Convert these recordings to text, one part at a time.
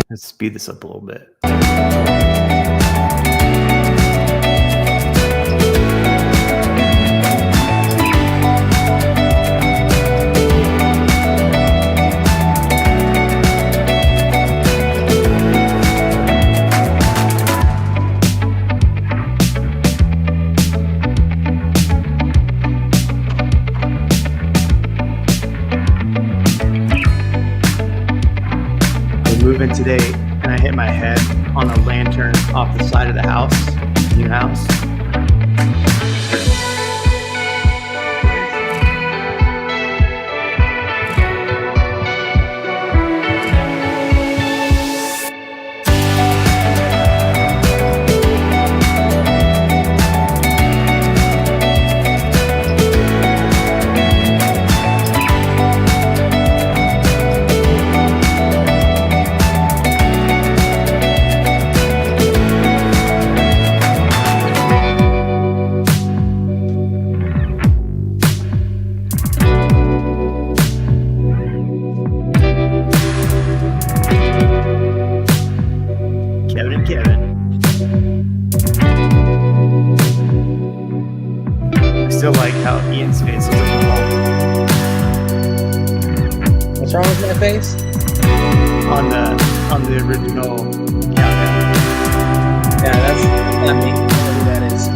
Let's speed this up a little bit. Moving today, and I hit my head on a lantern off the side of the house, new house. Still like how Ian's face is like What's wrong with my face? on the original countdown. Yeah, that's not me. I don't know who that is.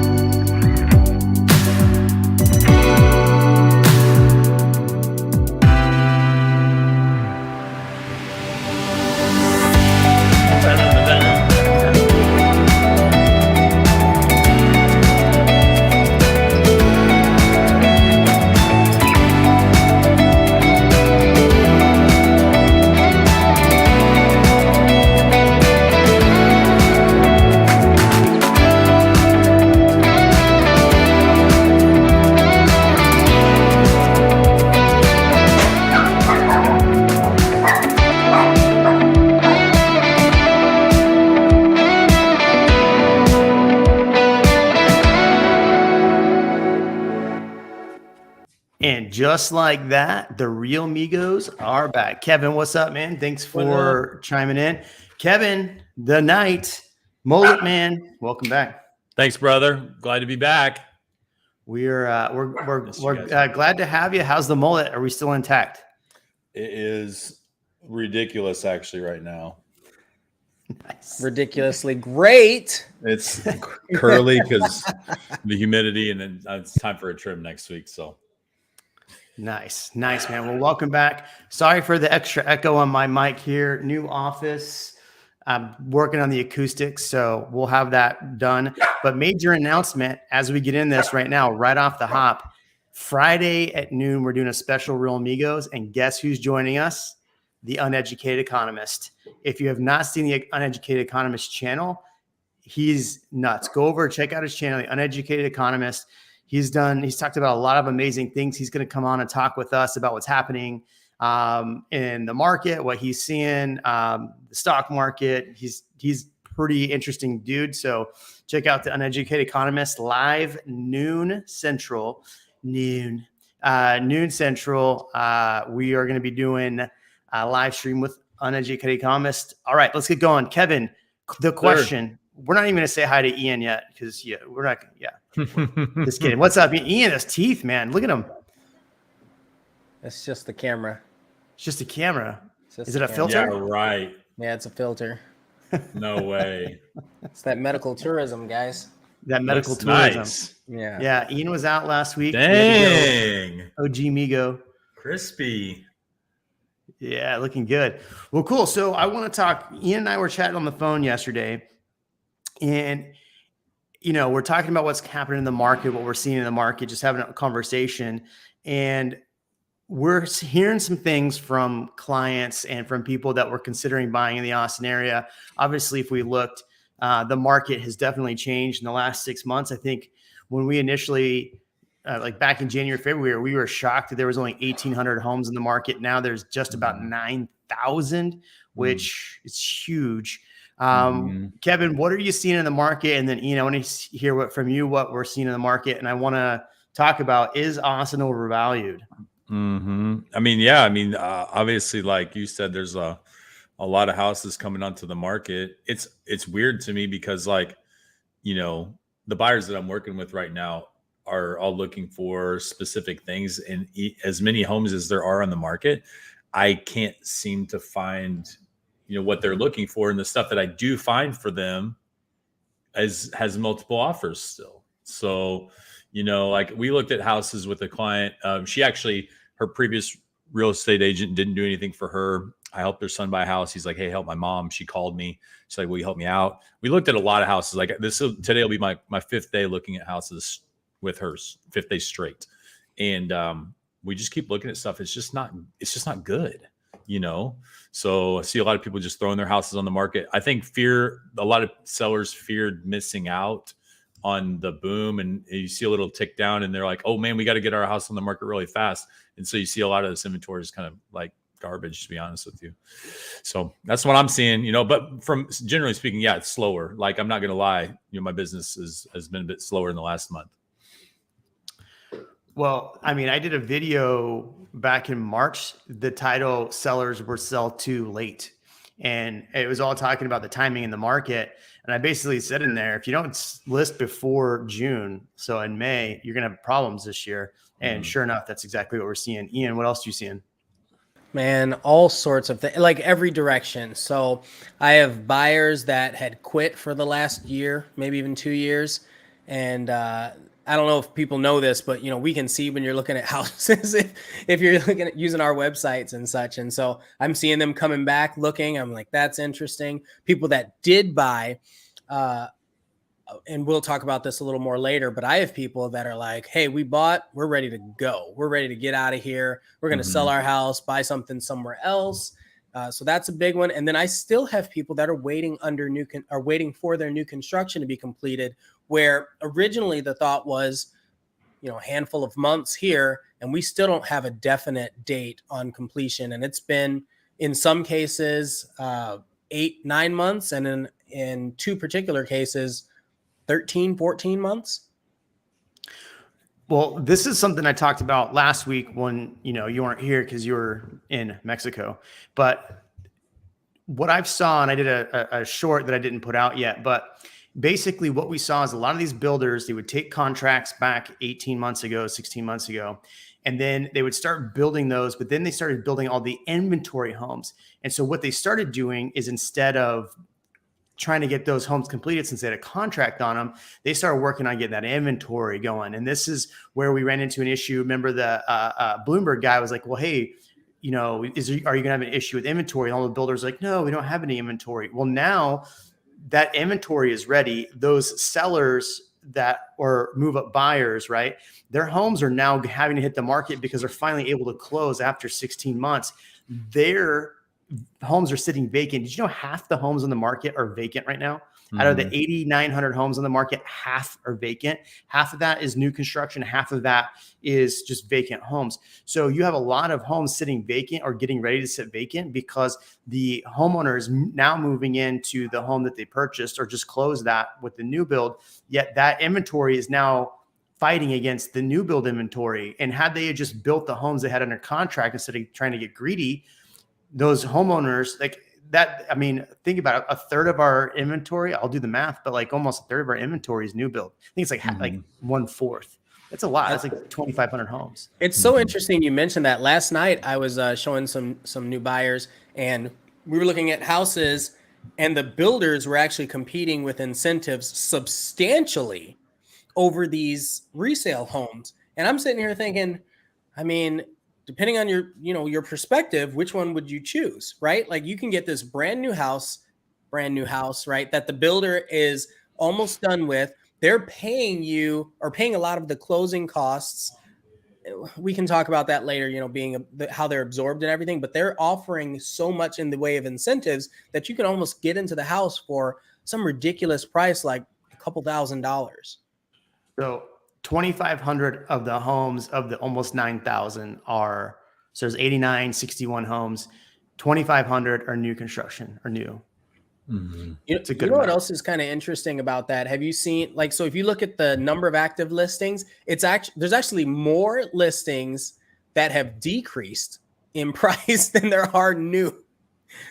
And just like that, the REALMigos are back. Kevin, what's up, man? Thanks for chiming in. Kevin, the Knight, Mullet Man, welcome back. Thanks, brother. Glad to be back. We're glad to have you. How's the mullet? Are we still intact? It is ridiculous, actually, right now. Nice. Ridiculously great. It's curly because the humidity, and then it's time for a trim next week. So. Nice, man. Well, welcome back. Sorry for the extra echo on my mic here. New office. I'm working on the acoustics, so we'll have that done. But major announcement as we get in this right now, right off the hop. Friday at noon, we're doing a special REALMigos, and guess who's joining us? The Uneducated Economist. If you have not seen the Uneducated Economist channel, he's nuts. Go over, check out his channel, the Uneducated Economist. He's talked about a lot of amazing things. He's going to come on and talk with us about what's happening in the market, what he's seeing, the stock market. He's pretty interesting dude. So check out the Uneducated Economist live noon central. We are going to be doing a live stream with Uneducated Economist. All right, let's get going. Kevin, the question. Sure. We're not even going to say hi to Ian yet because we're not. Yeah. Just kidding. What's up, Ian? His teeth, man. Look at him. It's just the camera. It's just a camera. Is it a filter? Yeah, right. Yeah, it's a filter. No way. It's that medical tourism, guys. That medical tourism. Nice. Yeah. Yeah. Ian was out last week. Dang. OG Migo. Crispy. Yeah, looking good. Well, cool. So I want to talk. Ian and I were chatting on the phone yesterday, and we're talking about what's happening in the market, what we're seeing in the market, just having a conversation. And we're hearing some things from clients and from people that were considering buying in the Austin area. Obviously, if we looked, the market has definitely changed in the last 6 months. I think when we initially, like back in January, February, we were shocked that there was only 1,800 homes in the market. Now there's just about 9,000, which is huge. Kevin, what are you seeing in the market? And then, I want to hear from you what we're seeing in the market. And I want to talk about, is Austin overvalued? I mean, yeah. I mean, obviously, like you said, there's a a lot of houses coming onto the market. It's weird to me because like, the buyers that I'm working with right now are all looking for specific things, and as many homes as there are on the market, I can't seem to find, what they're looking for. And the stuff that I do find for them has multiple offers still. So, like we looked at houses with a client. Her previous real estate agent didn't do anything for her. I helped her son buy a house. He's like, hey, help my mom. She called me. She's like, will you help me out? We looked at a lot of houses. Like today will be my fifth day looking at houses with her, fifth day straight. And we just keep looking at stuff. It's just not good, So I see a lot of people just throwing their houses on the market. I think a lot of sellers feared missing out on the boom, and you see a little tick down and they're like, oh man, we got to get our house on the market really fast. And so you see a lot of this inventory is kind of like garbage, to be honest with you. So that's what I'm seeing, but from generally speaking, yeah, it's slower. Like, I'm not going to lie, my business has been a bit slower in the last month. Well, I mean, I did a video back in March. The title sellers were sell too late. And it was all talking about the timing in the market. And I basically said in there, if you don't list before June, so in May, you're going to have problems this year. And sure enough, that's exactly what we're seeing. Ian, what else are you seeing? Man, all sorts of things, like every direction. So I have buyers that had quit for the last year, maybe even 2 years. And I don't know if people know this, but we can see when you're looking at houses if you're looking at using our websites and such. And so I'm seeing them coming back looking. I'm like, that's interesting. People that did buy, and we'll talk about this a little more later, but I have people that are like, hey, we bought, we're ready to go. We're ready to get out of here. We're going to sell our house, buy something somewhere else. So that's a big one. And then I still have people that are waiting waiting for their new construction to be completed, where originally the thought was, a handful of months here, and we still don't have a definite date on completion. And it's been, in some cases, 8-9 months. And in two particular cases, 13, 14 months. Well, this is something I talked about last week when, you weren't here because you were in Mexico. But what I've saw, and I did a short that I didn't put out yet, but basically what we saw is a lot of these builders, they would take contracts back 18 months ago, 16 months ago, and then they would start building those, but then they started building all the inventory homes. And so what they started doing is, instead of trying to get those homes completed since they had a contract on them, they started working on getting that inventory going. And this is where we ran into an issue. Remember the Bloomberg guy was like, well, hey, are you going to have an issue with inventory? And all the builders are like, no, we don't have any inventory. Well, now that inventory is ready. Those sellers that or move up buyers, right? Their homes are now having to hit the market because they're finally able to close after 16 months. Their homes are sitting vacant. Did you know half the homes on the market are vacant right now? Out of the 8,900 homes on the market, half are vacant. Half of that is new construction. Half of that is just vacant homes. So you have a lot of homes sitting vacant or getting ready to sit vacant because the homeowner is now moving into the home that they purchased or just closed that with the new build. Yet that inventory is now fighting against the new build inventory. And had they just built the homes they had under contract instead of trying to get greedy, those homeowners, like that, I mean, think about it, a third of our inventory, I'll do the math, but like almost a third of our inventory is new build. I think it's like like 1/4. That's a lot. That's like 2,500 homes. It's so interesting you mentioned that. Last night I was showing some new buyers, and we were looking at houses, and the builders were actually competing with incentives substantially over these resale homes. And I'm sitting here thinking, I mean, depending on your perspective, which one would you choose, right? Like, you can get this brand new house, right? That the builder is almost done with. They're paying a lot of the closing costs. We can talk about that later, being how they're absorbed and everything, but they're offering so much in the way of incentives that you can almost get into the house for some ridiculous price, like a couple $1,000s. So 2,500 of the homes of the almost 9,000 are, so there's 61 homes. 2,500 are new construction or new. It's a good what amount. else is kind of interesting about that? Have you seen, so if you look at the number of active listings, there's actually more listings that have decreased in price than there are new.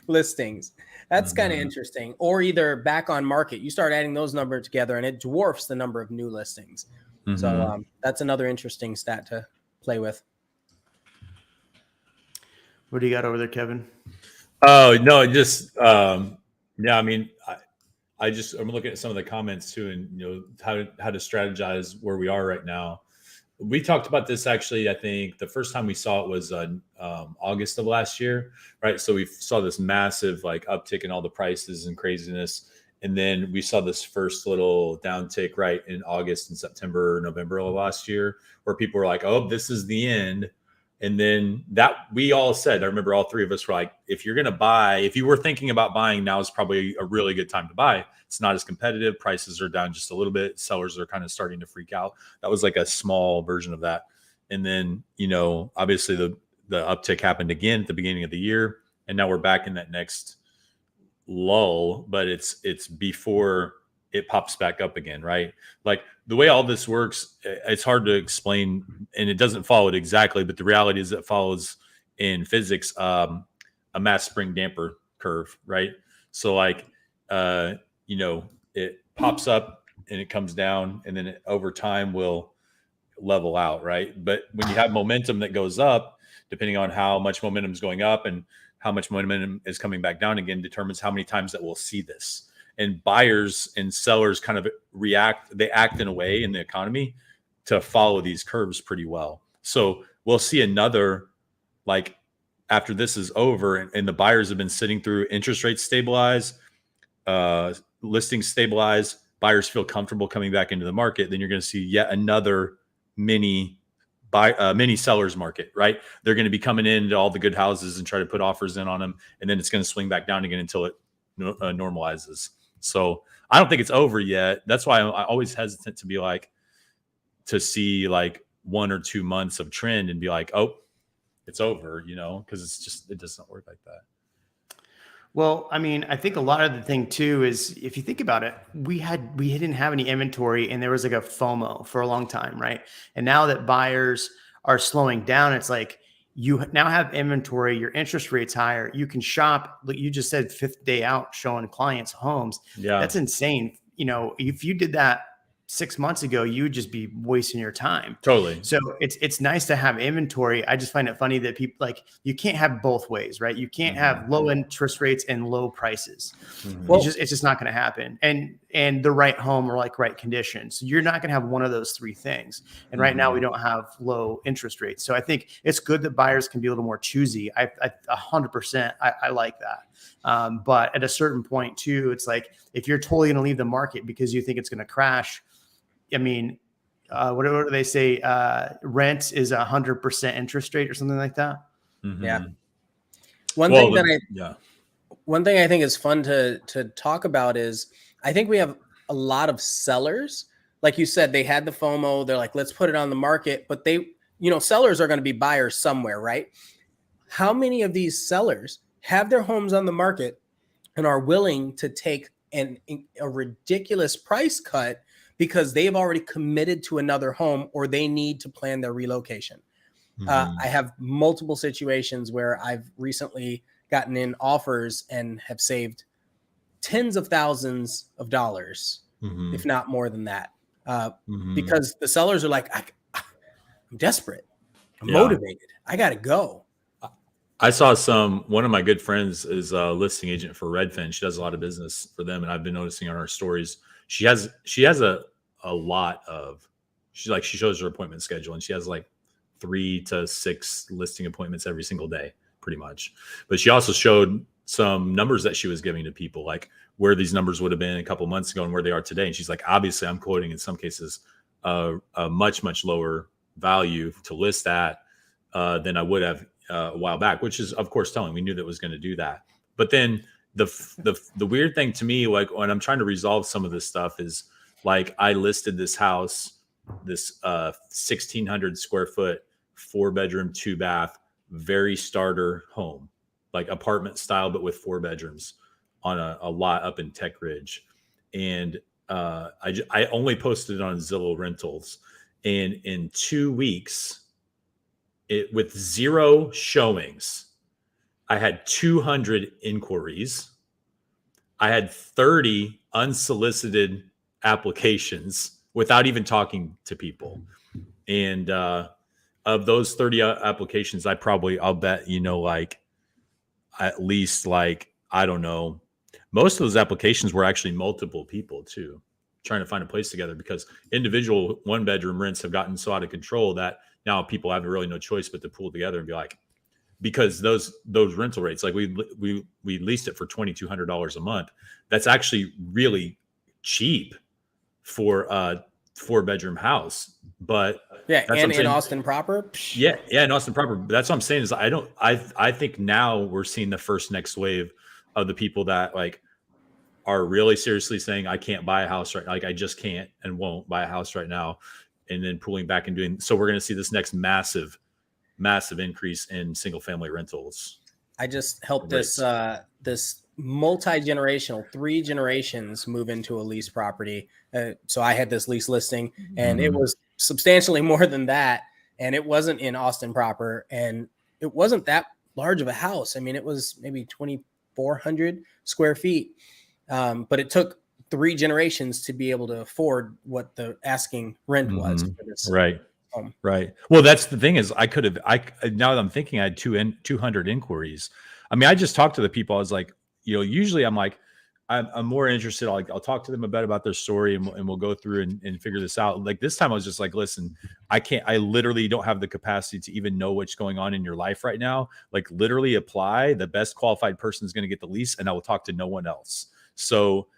listings. That's kind of Mhm. interesting. Or either back on market, you start adding those numbers together and it dwarfs the number of new listings. So Mhm. that's another interesting stat to play with. What do you got over there, Kevin? Oh no, just yeah. I mean, I'm looking at some of the comments too, and how to strategize where we are right now. We talked about this actually. I think the first time we saw it was August of last year, right? So we saw this massive like uptick in all the prices and craziness, and then we saw this first little downtick right in August and September, November of last year, where people were like, "Oh, this is the end." And then that we all said, I remember all three of us were like, if you're going to buy, if you were thinking about buying, now is probably a really good time to buy. It's not as competitive. Prices are down just a little bit. Sellers are kind of starting to freak out. That was like a small version of that. And then, obviously the uptick happened again at the beginning of the year. And now we're back in that next lull, but it's before it pops back up again, right? Like the way all this works, it's hard to explain and it doesn't follow it exactly, but the reality is it follows in physics a mass spring damper curve, right? So like it pops up and it comes down and then over time will level out, right? But when you have momentum that goes up, depending on how much momentum is going up and how much momentum is coming back down again, determines how many times that we'll see this. And buyers and sellers kind of they act in a way in the economy to follow these curves pretty well. So we'll see another, like after this is over and the buyers have been sitting through interest rates stabilize, listings stabilize, buyers feel comfortable coming back into the market, then you're going to see yet another mini sellers market, right? They're going to be coming into all the good houses and try to put offers in on them. And then it's going to swing back down again until it normalizes. So I don't think it's over yet. That's why I'm always hesitant to be like, to see like 1 or 2 months of trend and be like, oh, it's over, because it doesn't work like that. Well, I mean, I think a lot of the thing too is if you think about it, we didn't have any inventory and there was like a FOMO for a long time, right? And now that buyers are slowing down, it's like you now have inventory, your interest rate's higher. You can shop, like you just said, 5th day out showing clients homes. Yeah. That's insane. If you did that 6 months ago, you would just be wasting your time. Totally. So it's nice to have inventory. I just find it funny that people like you can't have both ways, right? You can't have low interest rates and low prices. Mm-hmm. It's just not going to happen. And the right home or like right conditions. So you're not going to have one of those three things. And right now we don't have low interest rates. So I think it's good that buyers can be a little more choosy. I 100%. I like that. But at a certain point too, it's like if you're totally going to leave the market because you think it's going to crash. I mean, what do they say? Rent is 100% interest rate or something like that. Mm-hmm. Yeah. One thing I think is fun to talk about is I think we have a lot of sellers. Like you said, they had the FOMO. They're like, let's put it on the market. But sellers are going to be buyers somewhere, right? How many of these sellers have their homes on the market and are willing to take a ridiculous price cut because they've already committed to another home or they need to plan their relocation? I have multiple situations where I've recently gotten in offers and have saved tens of thousands of dollars, if not more than that, because the sellers are like, I'm desperate. I'm motivated. I got to go. I saw one of my good friends is a listing agent for Redfin. She does a lot of business for them. And I've been noticing on her stories, she has a lot of, she shows her appointment schedule and she has like 3 to 6 listing appointments every single day, pretty much. But she also showed some numbers that she was giving to people, like where these numbers would have been a couple months ago and where they are today. And she's like, obviously I'm quoting in some cases a much, much lower value to list at than I would have a while back, which is of course telling. We knew that was going to do that. But then the weird thing to me, like when I'm trying to resolve some of this stuff is like I listed this house, this 1,600 square foot, 4-bedroom, 2-bath, very starter home, like apartment style, but with 4 bedrooms on a lot up in Tech Ridge. And I only posted it on Zillow Rentals. And in 2 weeks, with 0 showings, I had 200 inquiries. I had 30 unsolicited applications without even talking to people. And of those 30 applications, I'll bet, like at least like, I don't know, most of those applications were actually multiple people too, trying to find a place together, because individual 1-bedroom rents have gotten so out of control that now people have really no choice but to pool together and be like, because those rental rates, like we leased it for $2,200 a month. That's actually really cheap for a 4-bedroom house. But Yeah, that's and in Austin proper. Yeah, in Austin proper. But that's what I'm saying is I think now we're seeing the first next wave of the people that like are really seriously saying, I can't buy a house right now. Like I just can't and won't buy a house right now. And then pulling back and doing, so we're going to see this next massive increase in single family rentals. I just helped this multi-generational, 3 generations move into a lease property. So I had this lease listing, and it was substantially more than that. And it wasn't in Austin proper, and it wasn't that large of a house. I mean, it was maybe 2,400 square feet. But it took 3 generations to be able to afford what the asking rent was for this. Right. Right. Well, that's the thing is now that I'm thinking, I had 200 inquiries. I mean, I just talked to the people. I was like, usually I'm like, I'm more interested. I'll talk to them about their story and we'll go through and figure this out. Like this time I was just like, listen, I literally don't have the capacity to even know what's going on in your life right now. Like literally apply. The best qualified person is going to get the lease, and I will talk to no one else. So,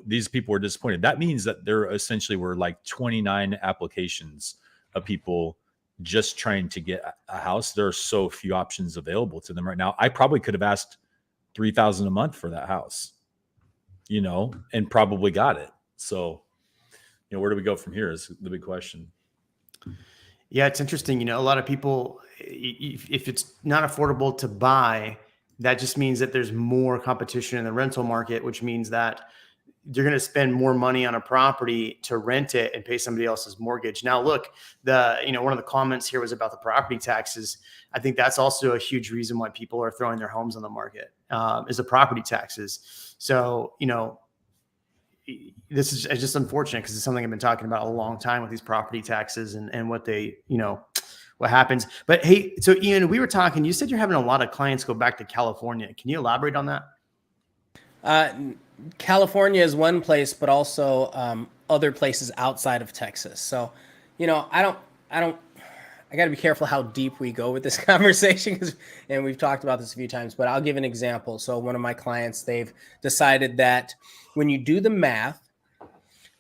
these people were disappointed. That means that there essentially were like 29 applications of people just trying to get a house. There are so few options available to them right now. I probably could have asked $3,000 a month for that house, and probably got it. So, where do we go from here is the big question. Yeah, it's interesting. A lot of people, if it's not affordable to buy, that just means that there's more competition in the rental market, which means that you're going to spend more money on a property to rent it and pay somebody else's mortgage. Now, look, one of the comments here was about the property taxes. I think that's also a huge reason why people are throwing their homes on the market, is the property taxes. So, this is just unfortunate because it's something I've been talking about a long time with these property taxes and what they, what happens. But hey, so Ian, we were talking, you said you're having a lot of clients go back to California. Can you elaborate on that? California is one place, but also other places outside of Texas. So, I got to be careful how deep we go with this conversation, and we've talked about this a few times, but I'll give an example. So one of my clients, they've decided that when you do the math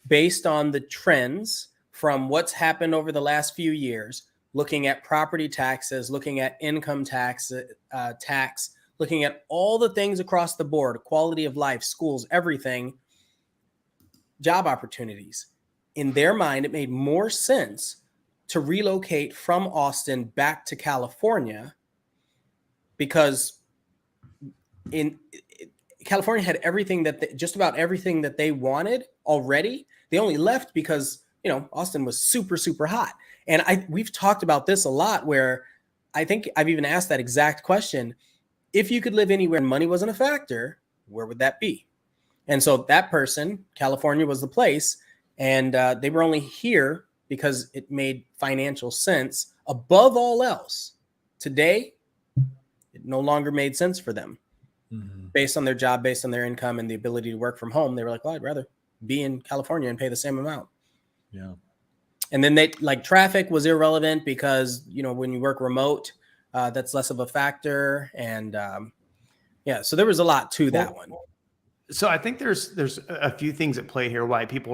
based on the trends from what's happened over the last few years, looking at property taxes, looking at income tax, looking at all the things across the board, quality of life, schools, everything, job opportunities. In their mind, it made more sense to relocate from Austin back to California because California had everything just about everything that they wanted already. They only left because, Austin was super, super hot. And we've talked about this a lot, where I think I've even asked that exact question. If you could live anywhere and money wasn't a factor, where would that be? And so that person, California was the place, and they were only here because it made financial sense above all else. Today, it no longer made sense for them. Based on their job, based on their income and the ability to work from home. They were like, well, I'd rather be in California and pay the same amount. Yeah. And then traffic was irrelevant because, when you work remote, that's less of a factor. And so there was a lot to that one. So I think there's a few things at play here why people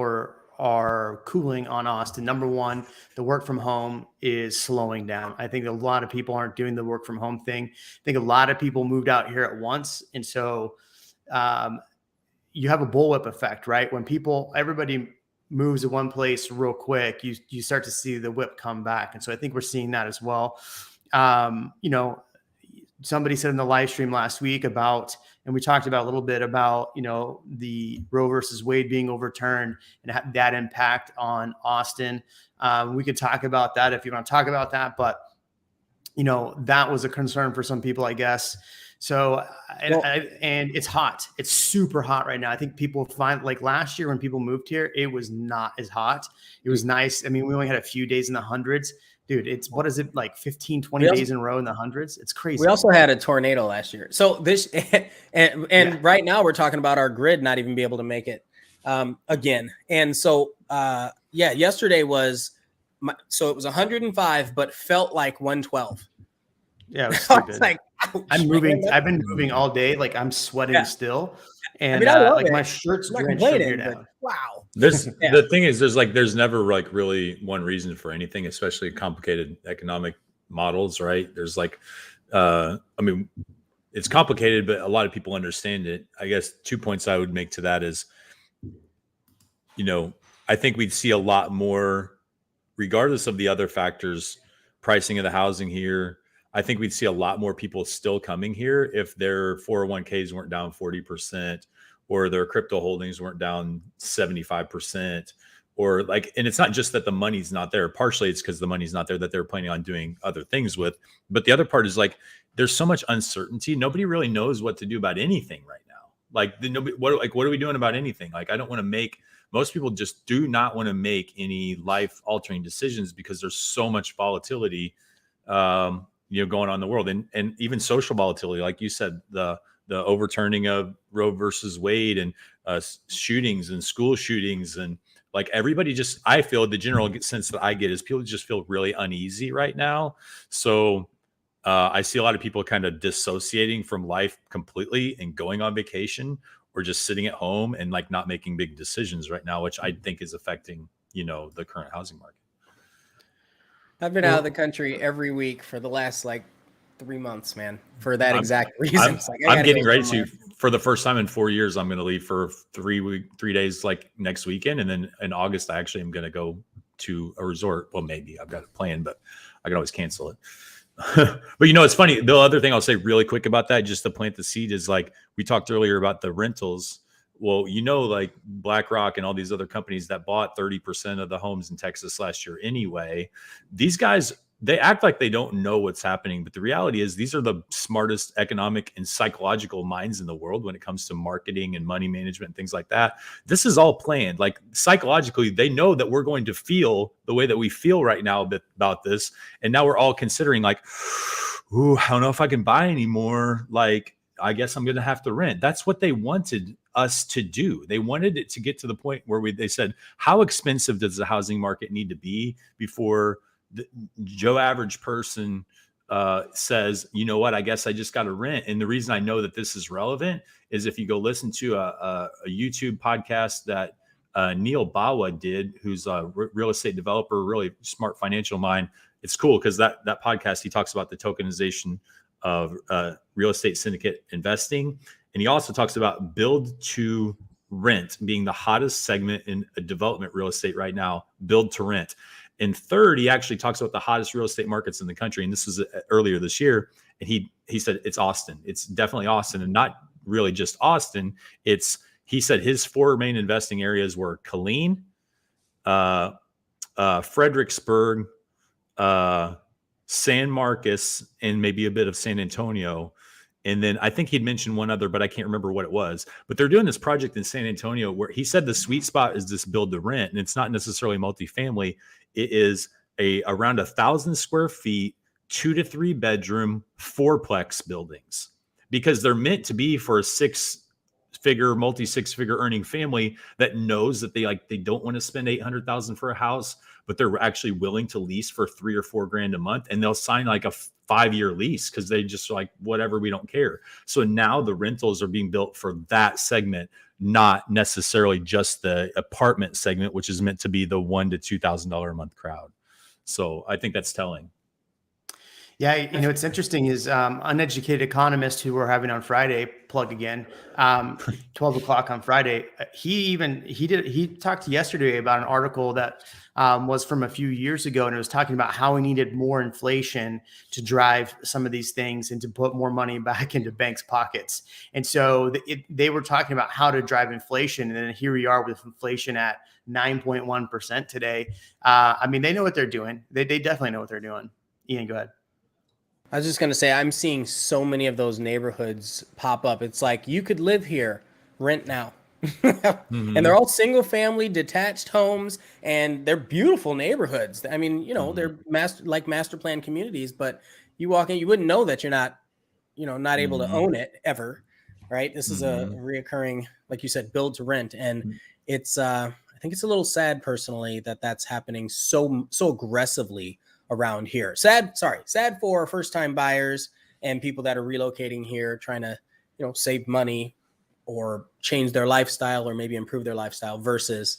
are cooling on Austin. Number one, the work from home is slowing down. I think a lot of people aren't doing the work from home thing. I think a lot of people moved out here at once. And so you have a bullwhip effect, right? When everybody moves to one place real quick, you start to see the whip come back. And so I think we're seeing that as well. Somebody said in the live stream last week and we talked about a little bit about, the Roe versus Wade being overturned and that impact on Austin. We could talk about that if you want to talk about that, but, that was a concern for some people, I guess. So, Well- and it's hot. It's super hot right now. I think people find, like last year when people moved here, it was not as hot. It was nice. I mean, we only had a few days in the hundreds. Dude, what is it, like 15, 20 days in a row in the hundreds? It's crazy. We also had a tornado last year. So this, and right now we're talking about our grid not even be able to make it again. And so, yesterday was, so it was 105, but felt like 112. Yeah, it was I stupid. was like, ouch, I'm moving. man. I've been moving all day. Like I'm sweating still. And I love like it. my shirt's I'm not drenched from here complaining, but down. wow. The thing is, there's never like really one reason for anything, especially complicated economic models, right? There's like, I mean, it's complicated, but a lot of people understand it. I guess 2 points I would make to that is, I think we'd see a lot more, regardless of the other factors, pricing of the housing here. I think we'd see a lot more people still coming here if their 401ks weren't down 40% or their crypto holdings weren't down 75%, or like, and it's not just that the money's not there. Partially it's because the money's not there that they're planning on doing other things with. But the other part is like, there's so much uncertainty. Nobody really knows what to do about anything right now. Like what are we doing about anything? Like, I don't want to make, most people just do not want to make any life altering decisions because there's so much volatility, going on in the world, and even social volatility. Like you said, the overturning of Roe versus Wade, and shootings and school shootings, and like everybody just, I feel the general sense that I get is people just feel really uneasy right now. So I see a lot of people kind of dissociating from life completely and going on vacation or just sitting at home and like not making big decisions right now, which I think is affecting, the current housing market. I've been out of the country every week for the last like 3 months, man, for that exact reason. I'm getting ready to, for the first time in 4 years, I'm going to leave for 3 days, like next weekend. And then in August, I actually am going to go to a resort. Well, maybe I've got it planned, but I can always cancel it. But it's funny. The other thing I'll say really quick about that, just to plant the seed, is like we talked earlier about the rentals. Well, like BlackRock and all these other companies that bought 30% of the homes in Texas last year anyway, these guys, they act like they don't know what's happening. But the reality is these are the smartest economic and psychological minds in the world when it comes to marketing and money management and things like that. This is all planned. Like psychologically, they know that we're going to feel the way that we feel right now about this. And now we're all considering like, ooh, I don't know if I can buy anymore. Like, I guess I'm going to have to rent. That's what they wanted us to do. They wanted it to get to the point where they said, how expensive does the housing market need to be before the Joe average person says, you know what, I guess I just got to rent. And the reason I know that this is relevant is if you go listen to a YouTube podcast that Neil Bawa did, who's a real estate developer, really smart financial mind. It's cool because that podcast, he talks about the tokenization of real estate syndicate investing. And he also talks about build to rent being the hottest segment in development real estate right now, build to rent. And third, he actually talks about the hottest real estate markets in the country. And this was earlier this year. And he said, it's Austin. It's definitely Austin, and not really just Austin. He said his 4 main investing areas were Killeen, Fredericksburg, San Marcos, and maybe a bit of San Antonio. And then I think he'd mentioned one other, but I can't remember what it was. But they're doing this project in San Antonio where he said the sweet spot is this build to rent. And it's not necessarily multifamily. It is around 1,000 square feet, 2 to 3 bedroom, 4-plex buildings, because they're meant to be for a 6-figure, multi-6-figure earning family that knows that they don't want to spend $800,000 for a house, but they're actually willing to lease for $3 or $4 grand a month. And they'll sign like a 5-year lease because they just like, whatever, we don't care. So now the rentals are being built for that segment, not necessarily just the apartment segment, which is meant to be the $1,000 to $2,000 a month crowd. So I think that's telling. Yeah, what's interesting is uneducated economist who we're having on Friday, plug again, 12 o'clock on Friday. He talked yesterday about an article that was from a few years ago, and it was talking about how we needed more inflation to drive some of these things and to put more money back into banks' pockets. And so they were talking about how to drive inflation, and then here we are with inflation at 9.1% today. I mean, they know what they're doing. They definitely know what they're doing. Ian, go ahead. I was just going to say, I'm seeing so many of those neighborhoods pop up. It's like, you could live here, rent now. And they're all single family detached homes, and they're beautiful neighborhoods. I mean, they're master plan communities, but you walk in, you wouldn't know that you're not, not able to own it ever. Right. This is a reoccurring, like you said, build to rent. And it's, I think it's a little sad personally that that's happening so aggressively around here. Sad for first time buyers and people that are relocating here, trying to, save money or change their lifestyle or maybe improve their lifestyle versus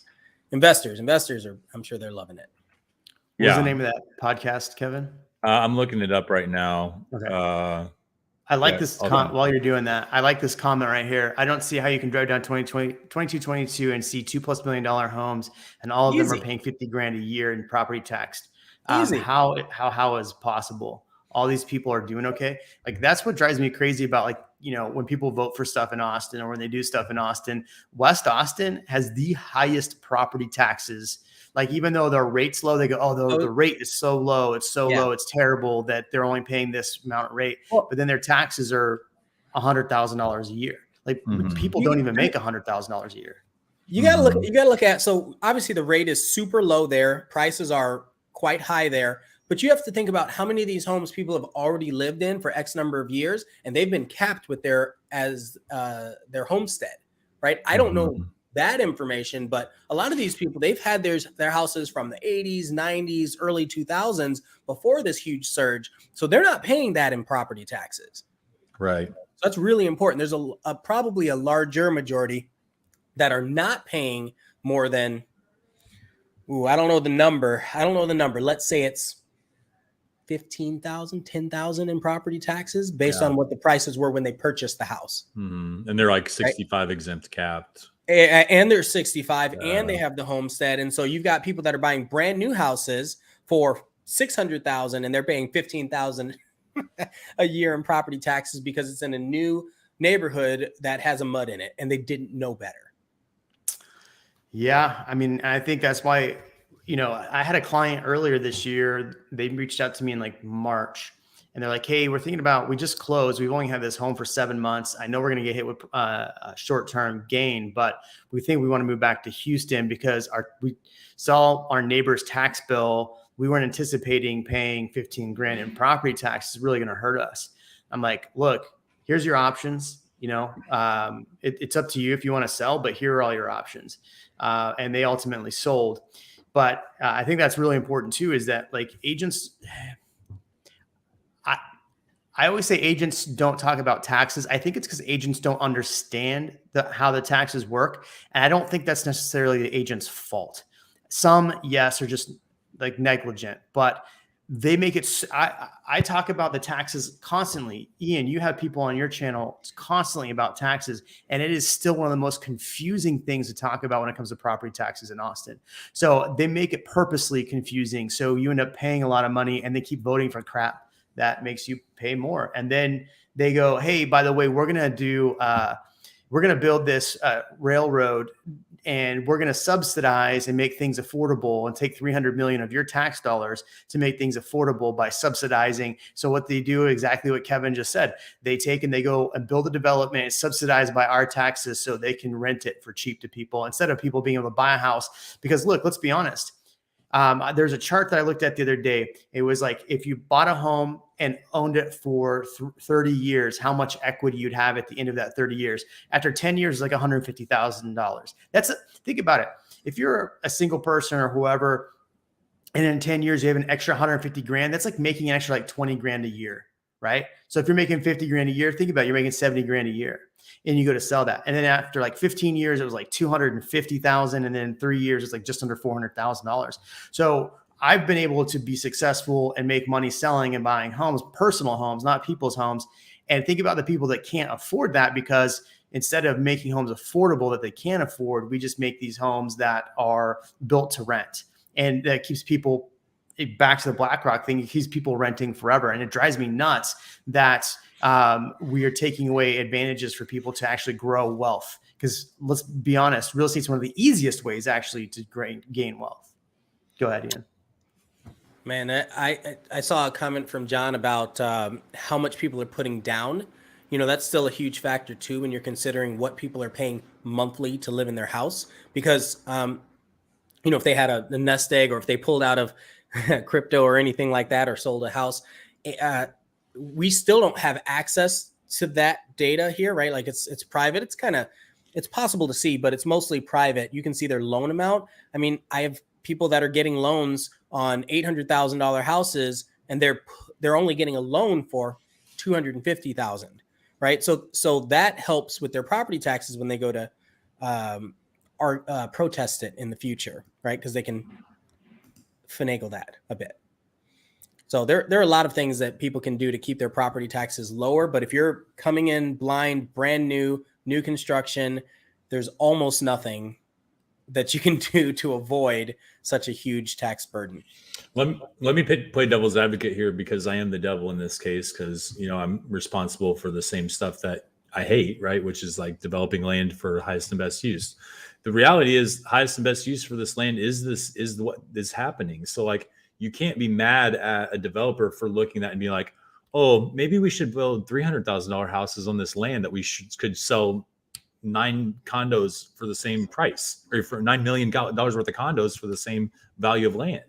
investors. Investors are, I'm sure they're loving it. What's the name of that podcast, Kevin? I'm looking it up right now. Okay. I like this while you're doing that. I like this comment right here. I don't see how you can drive down 2222 and see $2+ million homes, and all of them are paying $50,000 a year in property tax. Easy. How is possible? All these people are doing okay. Like, that's what drives me crazy about, like, when people vote for stuff in Austin or when they do stuff in Austin. West Austin has the highest property taxes. Like, even though their rate's low, they go, oh, the rate is so low. It's so low. It's terrible that they're only paying this amount of rate. But then their taxes are $100,000 a year. Like, people don't even make $100,000 a year. You got to look at, so obviously the rate is super low there. Prices are quite high there. But you have to think about how many of these homes people have already lived in for X number of years, and they've been capped with their homestead, right? I don't know that information, but a lot of these people, they've had their houses from the 80s, 90s, early 2000s before this huge surge. So they're not paying that in property taxes. Right. So that's really important. There's probably a larger majority that are not paying more than, I don't know the number. Let's say it's 15,000, 10,000 in property taxes based on what the prices were when they purchased the house. And they're like 65 exempt capped. And they're 65 and they have the homestead. And so you've got people that are buying brand new houses for 600,000 and they're paying 15,000 a year in property taxes because it's in a new neighborhood that has a mud in it and they didn't know better. Yeah. I mean, I think that's why, I had a client earlier this year. They reached out to me in like March and they're like, hey, we're thinking about, we just closed. We've only had this home for 7 months. I know we're going to get hit with a short-term gain, but we think we want to move back to Houston because we saw our neighbor's tax bill. We weren't anticipating paying $15,000 in property tax is really going to hurt us. I'm like, look, here's your options. It's up to you if you want to sell, but here are all your options. And they ultimately sold. But I think that's really important too, is that like agents, I always say agents don't talk about taxes. I think it's because agents don't understand how the taxes work. And I don't think that's necessarily the agent's fault. Some, yes, are just like negligent, but they make it. I talk about the taxes constantly. Ian, you have people on your channel constantly about taxes, and it is still one of the most confusing things to talk about when it comes to property taxes in Austin. So they make it purposely confusing. So you end up paying a lot of money and they keep voting for crap that makes you pay more. And then they go, hey, by the way, we're going to build this railroad and we're going to subsidize and make things affordable and take 300 million of your tax dollars to make things affordable by subsidizing. So what they do, exactly what Kevin just said, they take and they go and build a development. It's subsidized by our taxes so they can rent it for cheap to people instead of people being able to buy a house. Because look, let's be honest. There's a chart that I looked at the other day. It was like, if you bought a home and owned it for 30 years, how much equity you'd have at the end of that 30 years. After 10 years, it's like $150,000. Think about it. If you're a single person or whoever, and in 10 years, you have an extra $150,000, that's like making an extra like $20,000 a year, right? So if you're making $50,000 a year, think about it, you're making $70,000 a year. And you go to sell that. And then after like 15 years, it was like 250,000. And then 3 years, it's like just under $400,000. So I've been able to be successful and make money selling and buying homes, personal homes, not people's homes. And think about the people that can't afford that, because instead of making homes affordable that they can't afford, we just make these homes that are built to rent. And that keeps people, back to the BlackRock thing, it keeps people renting forever. And it drives me nuts that we are taking away advantages for people to actually grow wealth. Because let's be honest, real estate is one of the easiest ways actually to gain wealth. Go ahead, Ian. Man, I saw a comment from John about how much people are putting down. You know, that's still a huge factor too when you're considering what people are paying monthly to live in their house. Because, you know, if they had a nest egg or if they pulled out of crypto or anything like that or sold a house, we still don't have access to that data here, right? Like it's private. It's possible to see, but it's mostly private. You can see their loan amount. I mean, I have people that are getting loans on $800,000 houses, and they're only getting a loan for $250,000, right? So that helps with their property taxes when they go to protest it in the future, right? Because they can finagle that a bit. So there are a lot of things that people can do to keep their property taxes lower. But if you're coming in blind, brand new construction, there's almost nothing that you can do to avoid such a huge tax burden. Let me play devil's advocate here, because I am the devil in this case, because, you know, I'm responsible for the same stuff that I hate, right? Which is like developing land for highest and best use. The reality is highest and best use for this land is what is happening. So like, you can't be mad at a developer for looking at and being like, oh, maybe we should build $300,000 houses on this land that we could sell 9 condos for the same price, or for $9 million worth of condos for the same value of land.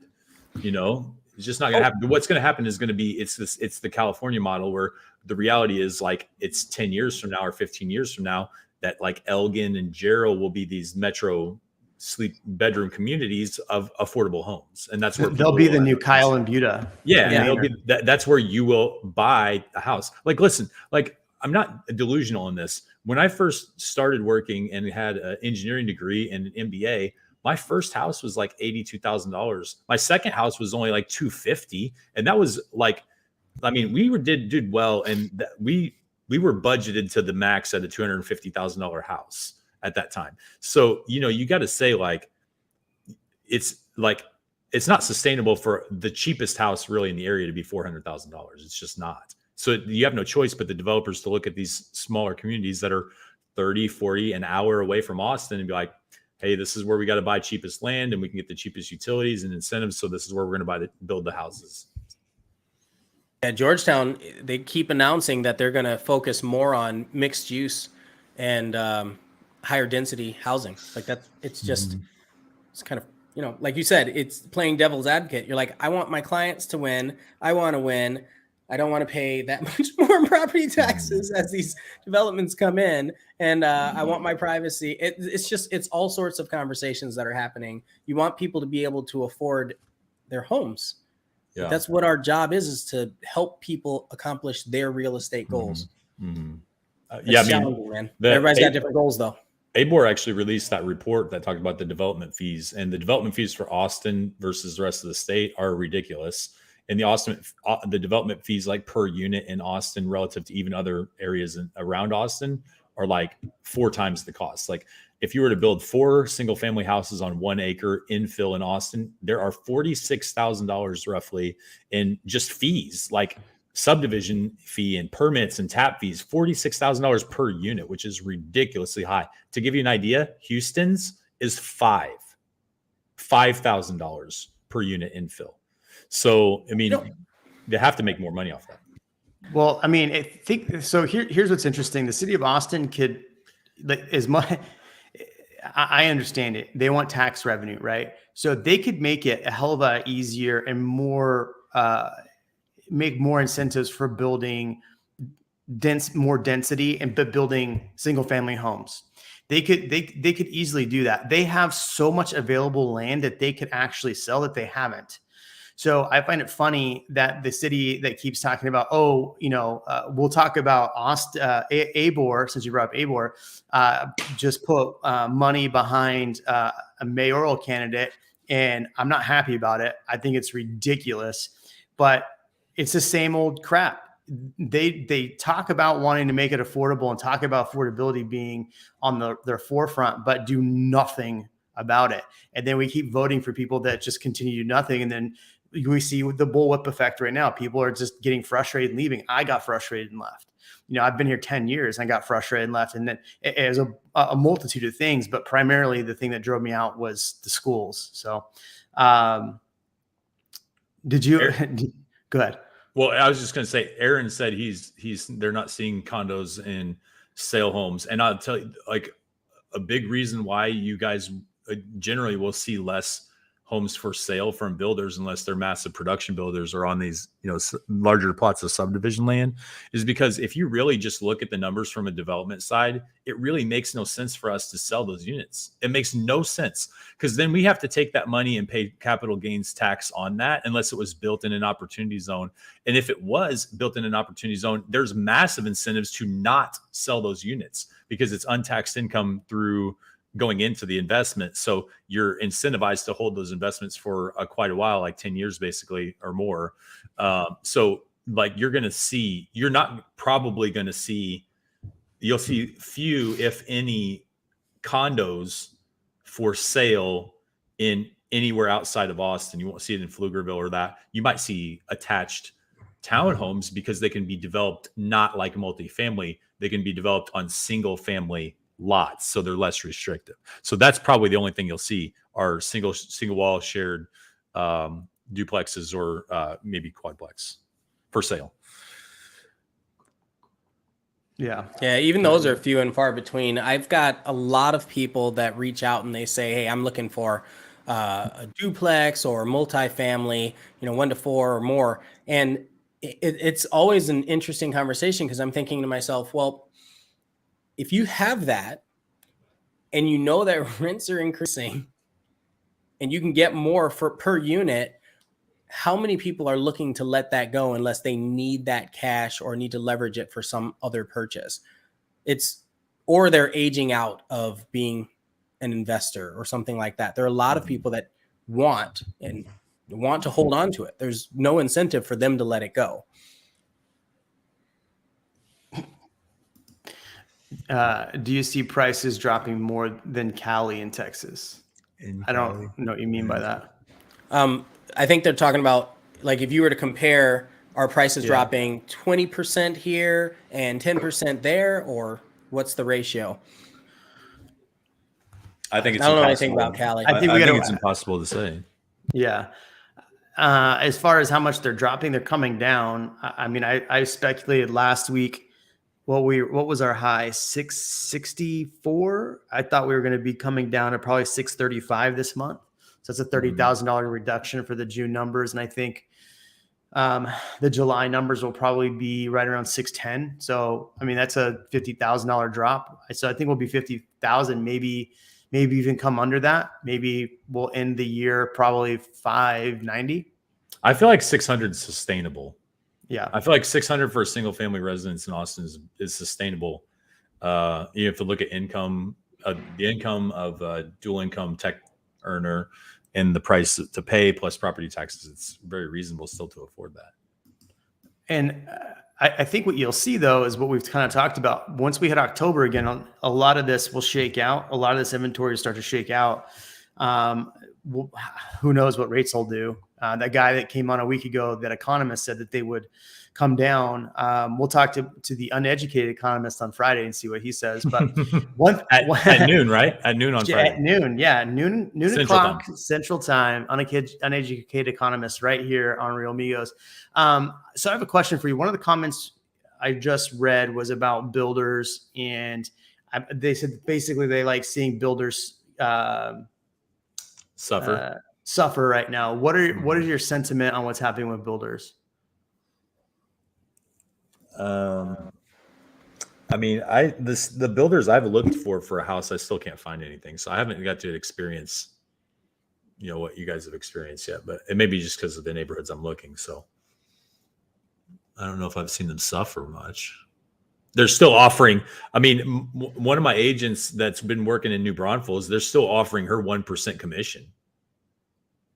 You know, it's just not going to happen. What's going to happen is going to be, it's the California model, where the reality is like, it's 10 years from now or 15 years from now that like Elgin and Jarrell will be these metro sleep bedroom communities of affordable homes. And that's where they'll be the new Kyle and Buda. Yeah. That's where you will buy a house. Like, listen, like, I'm not delusional in this. When I first started working and had an engineering degree and an MBA, my first house was like $82,000. My second house was only like $250,000. And that was like, I mean, we did well. And we were budgeted to the max at a $250,000 house at that time. So, you know, you got to say like, it's not sustainable for the cheapest house really in the area to be $400,000. It's just not. So you have no choice but the developers to look at these smaller communities that are 30, 40 an hour away from Austin and be like, hey, this is where we got to buy cheapest land and we can get the cheapest utilities and incentives. So this is where we're going to build the houses. At Georgetown, they keep announcing that they're going to focus more on mixed use and higher density housing. Like that, it's just, it's kind of, you know, like you said, it's playing devil's advocate. You're like, I want my clients to win. I want to win. I don't want to pay that much more in property taxes as these developments come in. And I want my privacy. It's all sorts of conversations that are happening. You want people to be able to afford their homes. Yeah. That's what our job is to help people accomplish their real estate goals. Yeah, I mean, man. Everybody's got different goals though. ABOR actually released that report that talked about the development fees, and the development fees for Austin versus the rest of the state are ridiculous. And the development fees like per unit in Austin relative to even other areas around Austin are like 4 times the cost. Like if you were to build 4 single family houses on 1 acre infill in Austin, there are $46,000 roughly in just fees, like subdivision fee and permits and tap fees, $46,000 per unit, which is ridiculously high. To give you an idea, Houston's is $5,000 per unit infill. So, I mean, they have to make more money off that. Well, I mean, here's what's interesting. The city of Austin could, I understand it. They want tax revenue, right? So they could make it a hell of a easier and more, make more incentives for building more density and building single family homes. They could easily do that. They have so much available land that they could actually sell that they haven't. So I find it funny that the city that keeps talking about, we'll talk about Austin, ABOR, since you brought up ABOR, just put money behind a mayoral candidate, and I'm not happy about it. I think it's ridiculous, but it's the same old crap. They talk about wanting to make it affordable and talk about affordability being on their forefront, but do nothing about it. And then we keep voting for people that just continue to do nothing, and then we see the bullwhip effect right now. People are just getting frustrated and leaving. I got frustrated and left. You know, I've been here 10 years and I got frustrated and left. And then it was a multitude of things, but primarily the thing that drove me out was the schools. So Did you go ahead? Well, I was just going to say, Aaron said they're not seeing condos in sale homes. And I'll tell you, like, a big reason why you guys generally will see less homes for sale from builders, unless they're massive production builders or on these, larger plots of subdivision land, is because if you really just look at the numbers from a development side, it really makes no sense for us to sell those units. It makes no sense, because then we have to take that money and pay capital gains tax on that, unless it was built in an opportunity zone. And if it was built in an opportunity zone, there's massive incentives to not sell those units, because it's untaxed income through going into the investment. So you're incentivized to hold those investments for quite a while, like 10 years basically or more. So like you're not probably going to see, you'll see few, if any, condos for sale in anywhere outside of Austin. You won't see it in Pflugerville or that. You might see attached townhomes, because they can be developed not like multifamily. They can be developed on single family lots, so they're less restrictive. So that's probably the only thing you'll see are single wall shared duplexes or maybe quadplex for sale. Yeah. Even those are few and far between. I've got a lot of people that reach out and they say, hey, I'm looking for a duplex or multifamily, 1 to 4 or more. And it's always an interesting conversation, because I'm thinking to myself, well, if you have that and you know that rents are increasing and you can get more per unit, how many people are looking to let that go unless they need that cash or need to leverage it for some other purchase? Or they're aging out of being an investor or something like that. There are a lot of people that want to hold on to it. There's no incentive for them to let it go. Do you see prices dropping more than Cali in Texas? I don't know what you mean by that. I think they're talking about, like, if you were to compare, are prices dropping 20% here and 10% there, or what's the ratio? I think it's I don't know impossible. anything about Cali. I think it's impossible to say. Yeah. As far as how much they're dropping, they're coming down. I mean, I speculated last week. What was our high? 664. I thought we were going to be coming down to probably 635 this month. So it's a $30,000 reduction for the June numbers. And I think the July numbers will probably be right around 610. So, I mean, that's a $50,000 drop. So I think we'll be 50,000, maybe even come under that. Maybe we'll end the year probably 590. I feel like 600 is sustainable. Yeah. I feel like 600 for a single family residence in Austin is sustainable. You have to look at income, the income of a dual income tech earner and the price to pay plus property taxes. It's very reasonable still to afford that. And I think what you'll see, though, is what we've kind of talked about. Once we hit October again, a lot of this will shake out. A lot of this inventory will start to shake out. Who knows what rates will do? That guy that came on a week ago, that economist, said that they would come down. We'll talk to the uneducated economist on Friday and see what he says. But at noon, right? At noon on Friday. At noon, yeah, noon Central o'clock time. Central time. Uneducated economist right here on REALMigos. So I have a question for you. One of the comments I just read was about builders, and they said basically they like seeing builders suffer right now. What is your sentiment on what's happening with builders? I mean, the builders I've looked for a house, I still can't find anything. So I haven't got to experience, what you guys have experienced yet, but it may be just because of the neighborhoods I'm looking. So I don't know if I've seen them suffer much. They're still offering. I mean, one of my agents that's been working in New Braunfels, they're still offering her 1% commission.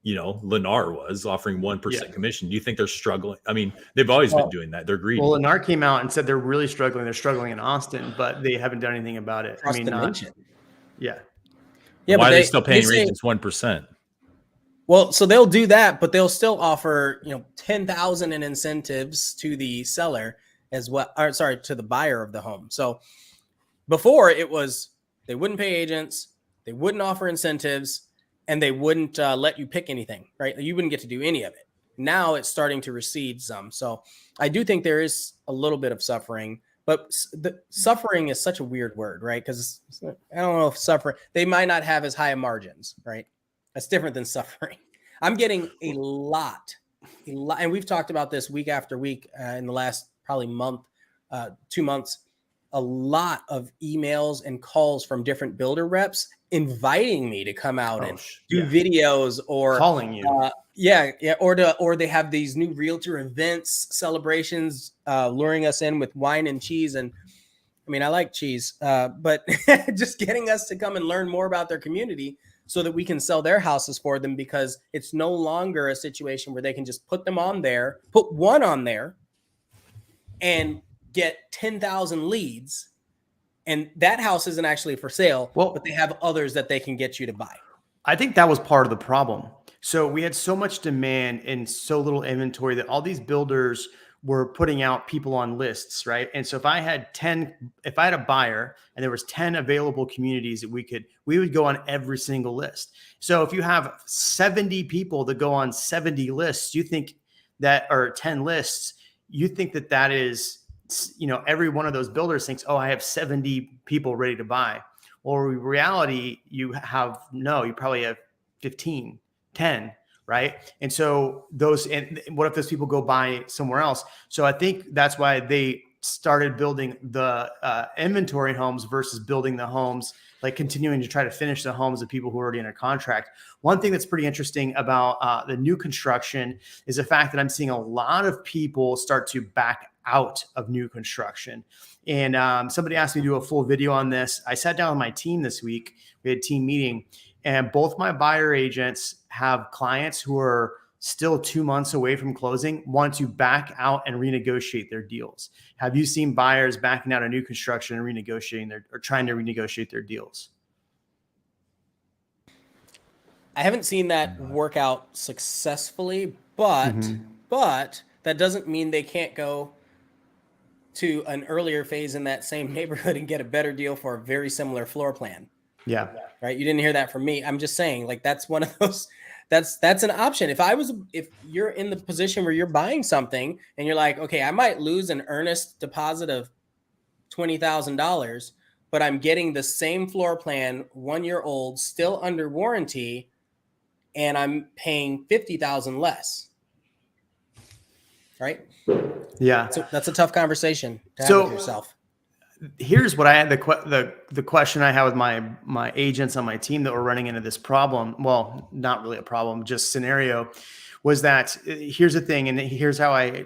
Lennar was offering 1% commission. Do you think they're struggling? I mean, they've always been doing that. They're greedy. Well, Lennar came out and said they're really struggling. They're struggling in Austin, but they haven't done anything about it. Why are they still paying agents 1%? Well, so they'll do that, but they'll still offer, $10,000 in incentives to the seller as well. Or to the buyer of the home. So before it was, they wouldn't pay agents, they wouldn't offer incentives, and they wouldn't let you pick anything, right? You wouldn't get to do any of it. Now it's starting to recede some. So I do think there is a little bit of suffering, but the suffering is such a weird word, right? Because I don't know if suffering, they might not have as high margins, right? That's different than suffering. I'm getting a lot, and we've talked about this week after week in the last probably month, 2 months, a lot of emails and calls from different builder reps inviting me to come out and do videos or calling you. Or they have these new realtor events, celebrations, luring us in with wine and cheese. And I mean, I like cheese, but just getting us to come and learn more about their community so that we can sell their houses for them, because it's no longer a situation where they can just put them on there, put one on there and get 10,000 leads. And that house isn't actually for sale, but they have others that they can get you to buy. I think that was part of the problem. So we had so much demand and so little inventory that all these builders were putting out people on lists, right? And so if I had a buyer and there was 10 available communities that we would go on every single list. So if you have 70 people that go on 70 lists, you think that, or 10 lists, you think that is, every one of those builders thinks, oh, I have 70 people ready to buy. Or in reality, you probably have 15, 10, right? And so and what if those people go buy somewhere else? So I think that's why they started building the inventory homes versus building the homes, like continuing to try to finish the homes of people who are already under contract. One thing that's pretty interesting about the new construction is the fact that I'm seeing a lot of people start to back out of new construction. And somebody asked me to do a full video on this. I sat down with my team this week. We had a team meeting, and both my buyer agents have clients who are still 2 months away from closing, want to back out and renegotiate their deals. Have you seen buyers backing out of new construction and renegotiating or trying to renegotiate their deals? I haven't seen that work out successfully, but that doesn't mean they can't go to an earlier phase in that same neighborhood and get a better deal for a very similar floor plan. Yeah. Right. You didn't hear that from me. I'm just saying, like, that's one of those, that's an option. If you're in the position where you're buying something and you're like, okay, I might lose an earnest deposit of $20,000, but I'm getting the same floor plan, 1 year old, still under warranty, and I'm paying $50,000 less. Right. Yeah. So that's a tough conversation to have with yourself. Here's what I had the question I had with my agents on my team that were running into this problem. Well, not really a problem, just scenario, was that here's the thing, and here's how I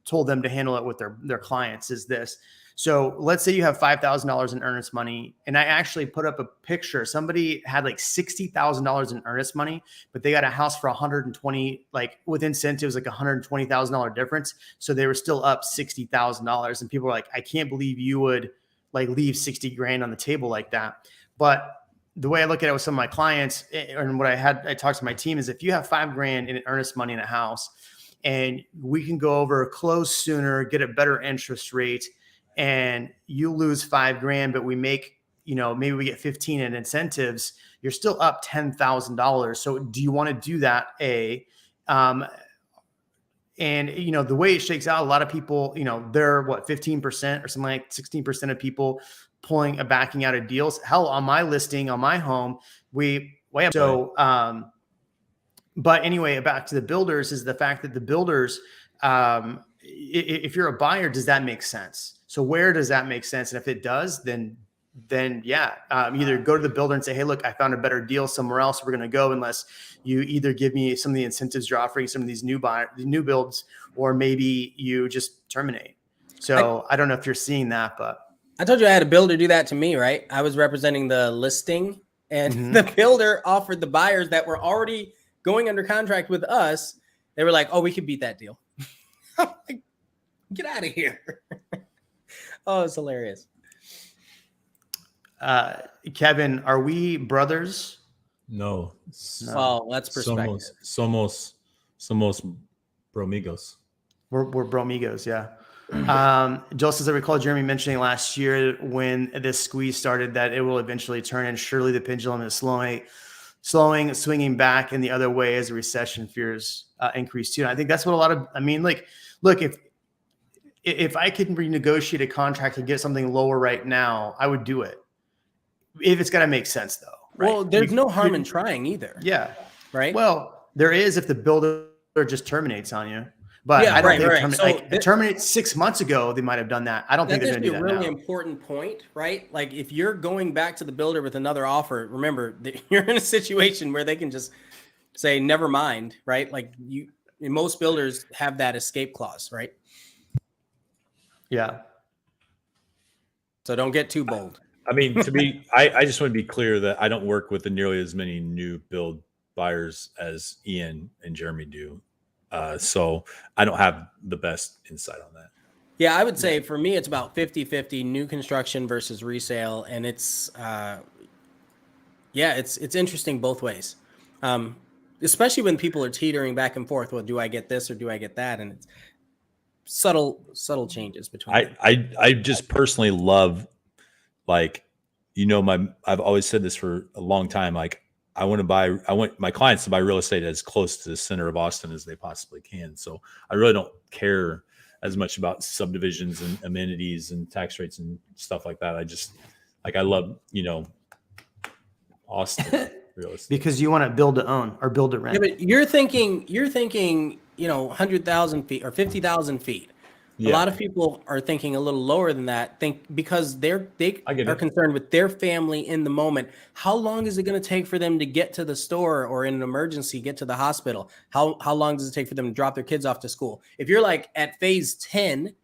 told them to handle it with their clients is this. So let's say you have $5,000 in earnest money, and I actually put up a picture. Somebody had like $60,000 in earnest money, but they got a house for 120, like with incentives, like $120,000 difference. So they were still up $60,000, and people were like, "I can't believe you would like leave 60 grand on the table like that." But the way I look at it with some of my clients, and what I talked to my team is, if you have $5 grand in earnest money in a house, and we can go over close sooner, get a better interest rate, and you lose $5 grand, but we make, maybe we get 15 in incentives, you're still up $10,000. So do you want to do that? And the way it shakes out, a lot of people, they're 15% or something like 16% of people backing out of deals. Hell, on my listing, on my home, but anyway, back to the builders is the fact that the builders, if you're a buyer, does that make sense? So where does that make sense? And if it does, then yeah, either go to the builder and say, hey, look, I found a better deal somewhere else. We're going to go, unless you either give me some of the incentives you're offering, some of these new builds, or maybe you just terminate. So I don't know if you're seeing that, but I told you I had a builder do that to me, right? I was representing the listing, and the builder offered the buyers that were already going under contract with us. They were like, oh, we could beat that deal. I'm like, get out of here. Oh, it's hilarious. Kevin, are we brothers? No. Oh, that's perspective. Somos bromigos. We're bromigos, yeah. Just as I recall Jeremy mentioning last year when this squeeze started that it will eventually turn, and surely the pendulum is slowing, swinging back in the other way as the recession fears increase too. And I think that's what a lot of, I mean, like, look, if I could renegotiate a contract and get something lower right now, I would do it. If it's got to make sense though. Right? Well, there's no harm in trying either. Yeah. Right. Well, there is if the builder just terminates on you. But yeah, I don't right, think right. it terminates 6 months ago. They might have done that. I don't think they're going to do that now. That's a really now. important point, right? Like if you're going back to the builder with another offer, remember that you're in a situation where they can just say, never mind, right? Like most builders have that escape clause, right? Yeah. So don't get too bold. I mean, I just want to be clear that I don't work with nearly as many new build buyers as Ian and Jeremy do. So I don't have the best insight on that. Yeah, I would say for me, it's about 50-50 new construction versus resale. And it's, it's interesting both ways. Especially when people are teetering back and forth. Well, do I get this or do I get that? And it's subtle changes between them. I just personally love, like, I've always said this for a long time. Like, I want my clients to buy real estate as close to the center of Austin as they possibly can. So I really don't care as much about subdivisions and amenities and tax rates and stuff like that. I love, Austin real estate. Because you want to build to own or build to rent. Yeah, but you're thinking, 100,000 feet or 50,000 feet. Yeah. A lot of people are thinking a little lower than that. Because they are concerned with their family in the moment. How long is it going to take for them to get to the store or in an emergency, get to the hospital? How long does it take for them to drop their kids off to school? If you're like at phase 10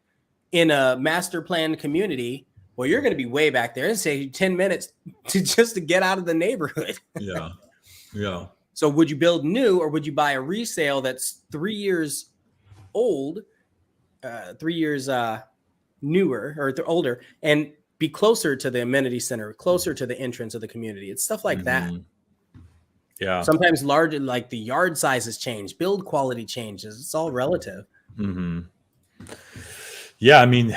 in a master planned community, well, you're going to be way back there. It'll say 10 minutes to get out of the neighborhood. Yeah. Yeah. So would you build new or would you buy a resale that's 3 years old? 3 years newer or older and be closer to the amenity center, closer to the entrance of the community. It's stuff like that. Yeah. Sometimes larger, like the yard sizes change, build quality changes. It's all relative. Mm-hmm. Yeah. I mean,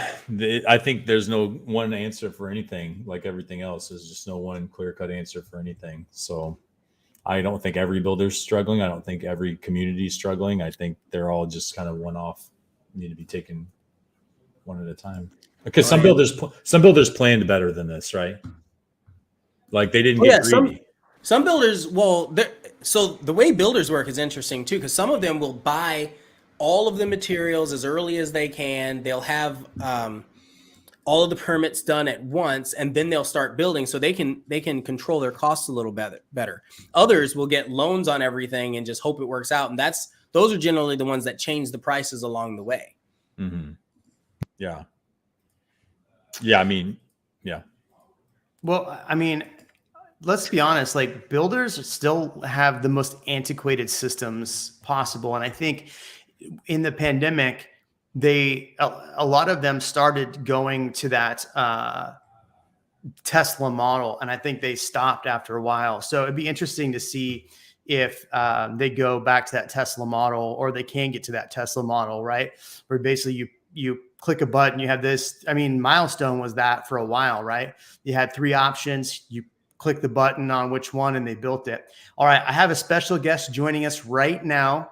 I think there's no one answer for anything. Like everything else, there's just no one clear-cut answer for anything. So I don't think every builder's struggling. I don't think every community is struggling. I think they're all just kind of one-off, need to be taken one at a time, because some builders planned better than this, right? Like they didn't get greedy. Some builders, so the way builders work is interesting too, because some of them will buy all of the materials as early as they can. They'll have all of the permits done at once, and then they'll start building, so they can control their costs a little better. Others will get loans on everything and just hope it works out, and those are generally the ones that change the prices along the way. Mm-hmm. Yeah. Yeah. I mean, yeah. Well, I mean, let's be honest, like builders still have the most antiquated systems possible. And I think in the pandemic, a lot of them started going to that Tesla model. And I think they stopped after a while. So it'd be interesting to see if they go back to that Tesla model, or they can get to that Tesla model, right? Where basically you click a button, you have this, I mean, Milestone was that for a while, right? You had 3 options, you click the button on which one, and they built it. All right, I have a special guest joining us right now.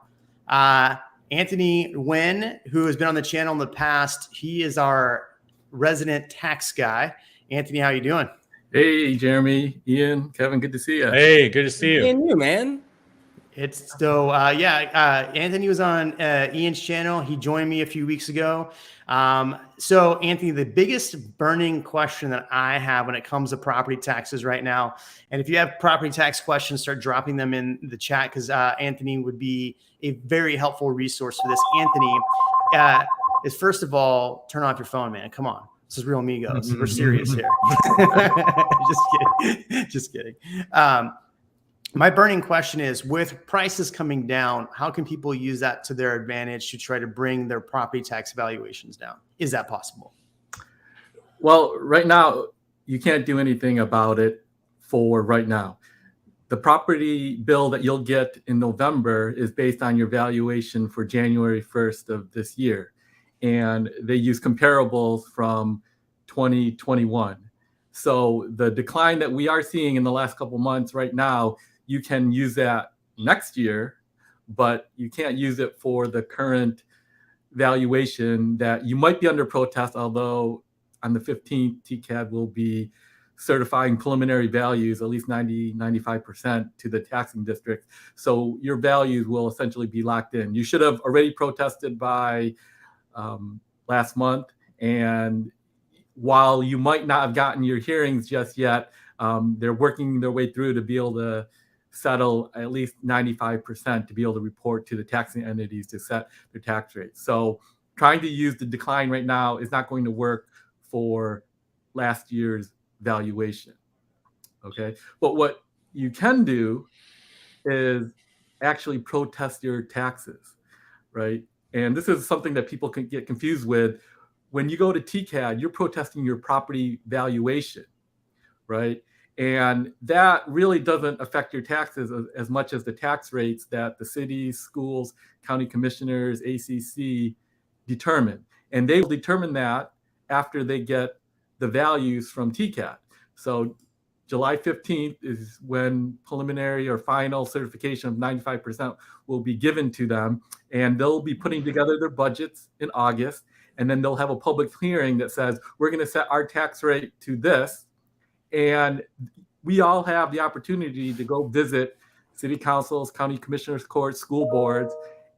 Anthony Nguyen, who has been on the channel in the past. He is our resident tax guy. Anthony, how you doing? Hey, Jeremy, Ian, Kevin, good to see you. Hey, good to see you. And you, man. It's so, Anthony was on Ian's channel. He joined me a few weeks ago. So Anthony, the biggest burning question that I have when it comes to property taxes right now, and if you have property tax questions, start dropping them in the chat, because Anthony would be a very helpful resource for this. Anthony, is first of all, turn off your phone, man. Come on. This is REALMigos. We're serious here. Just kidding. My burning question is, with prices coming down, how can people use that to their advantage to try to bring their property tax valuations down? Is that possible? Well, right now, you can't do anything about it for right now. The property bill that you'll get in November is based on your valuation for January 1st of this year. And they use comparables from 2021. So the decline that we are seeing in the last couple months right now, you can use that next year, but you can't use it for the current valuation that you might be under protest, although on the 15th, TCAD will be certifying preliminary values, at least 95% to the taxing district. So your values will essentially be locked in. You should have already protested by last month. And while you might not have gotten your hearings just yet, they're working their way through to be able to settle at least 95% to be able to report to the taxing entities to set their tax rates. So trying to use the decline right now is not going to work for last year's valuation. Okay. But what you can do is actually protest your taxes, right? And this is something that people can get confused with. When you go to TCAD, you're protesting your property valuation, right? And that really doesn't affect your taxes as much as the tax rates that the cities, schools, county commissioners, ACC determine. And they will determine that after they get the values from TCAD. So July 15th is when preliminary or final certification of 95% will be given to them. And they'll be putting together their budgets in August. And then they'll have a public hearing that says, we're going to set our tax rate to this. And we all have the opportunity to go visit city councils, county commissioners' courts, school boards,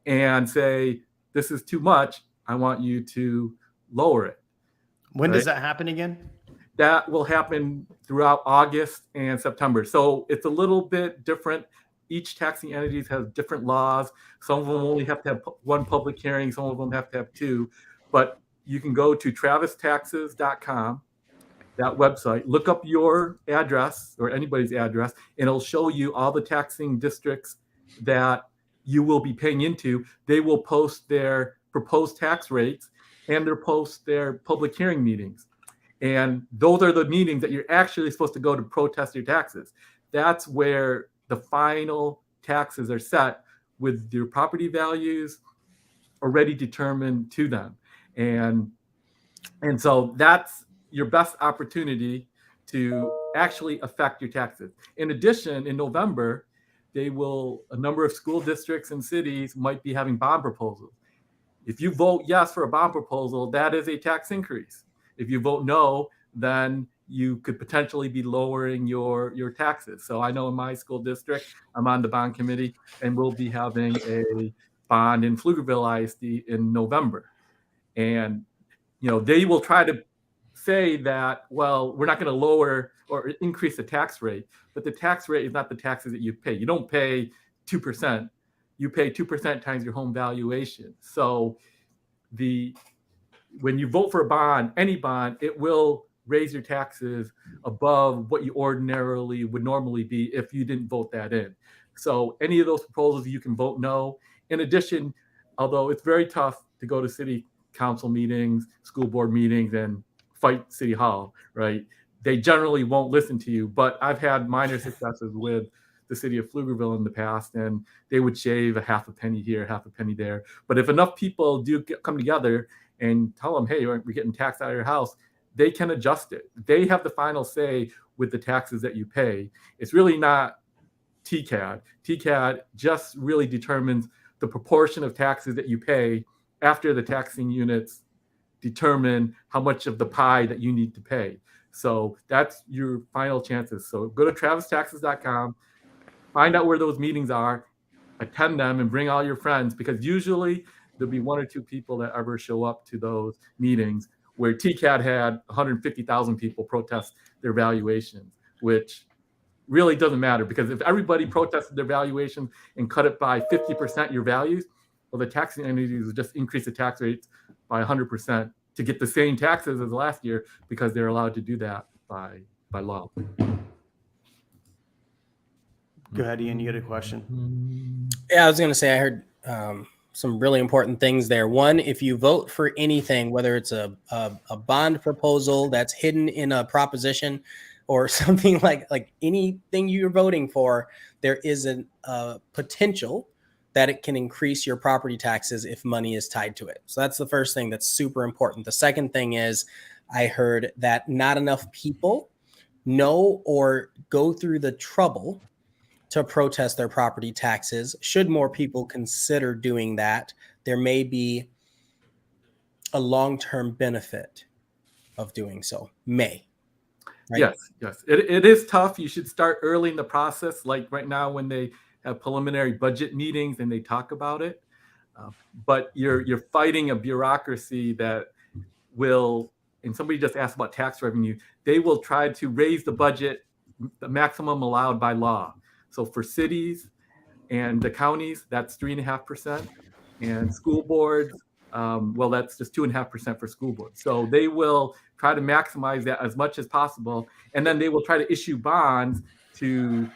and say, this is too much. I want you to lower it. When does that happen again? That will happen throughout August and September. So it's a little bit different. Each taxing entities have different laws. Some of them only have to have one public hearing. Some of them have to have two. But you can go to travistaxes.com, that website, look up your address or anybody's address, and it'll show you all the taxing districts that you will be paying into. They will post their proposed tax rates and they'll post their public hearing meetings. And those are the meetings that you're actually supposed to go to protest your taxes. That's where the final taxes are set with your property values already determined to them. And so that's your best opportunity to actually affect your taxes. In addition, in November, a number of school districts and cities might be having bond proposals. If you vote yes for a bond proposal, that is a tax increase. If you vote no, then you could potentially be lowering your taxes. So I know in my school district, I'm on the bond committee, and we'll be having a bond in Pflugerville ISD in November. And they will try to say that, well, we're not going to lower or increase the tax rate, but the tax rate is not the taxes that you pay. You don't pay 2%. You pay 2% times your home valuation. So when you vote for a bond, any bond, it will raise your taxes above what you ordinarily would normally be if you didn't vote that in. So any of those proposals, you can vote no. In addition, although it's very tough to go to city council meetings, school board meetings, and fight City Hall, right? They generally won't listen to you, but I've had minor successes with the city of Pflugerville in the past, and they would shave a half a penny here, half a penny there. But if enough people do come together and tell them, hey, we're getting taxed out of your house, they can adjust it. They have the final say with the taxes that you pay. It's really not TCAD. TCAD just really determines the proportion of taxes that you pay after the taxing units determine how much of the pie that you need to pay. So that's your final chances. So go to travistaxes.com, find out where those meetings are, attend them, and bring all your friends, because usually there'll be one or two people that ever show up to those meetings, where TCAD had 150,000 people protest their valuations, which really doesn't matter, because if everybody protested their valuation and cut it by 50% your values, well, the taxing entities would just increase the tax rates by 100% to get the same taxes as last year, because they're allowed to do that by law. Go ahead, Ian. You had a question? Yeah, I was going to say I heard some really important things there. One, if you vote for anything, whether it's a bond proposal that's hidden in a proposition or something like anything you're voting for, there is a potential that it can increase your property taxes if money is tied to it. So that's the first thing that's super important. The second thing is I heard that not enough people know or go through the trouble to protest their property taxes. Should more people consider doing that, there may be a long-term benefit of doing so. Right? Yes. It is tough. You should start early in the process, like right now when they have preliminary budget meetings and they talk about it. But you're fighting a bureaucracy that will, and somebody just asked about tax revenue, they will try to raise the budget, the maximum allowed by law. So for cities and the counties, that's 3.5%, and school boards, well, that's just 2.5% for school boards. So they will try to maximize that as much as possible, and then they will try to issue bonds to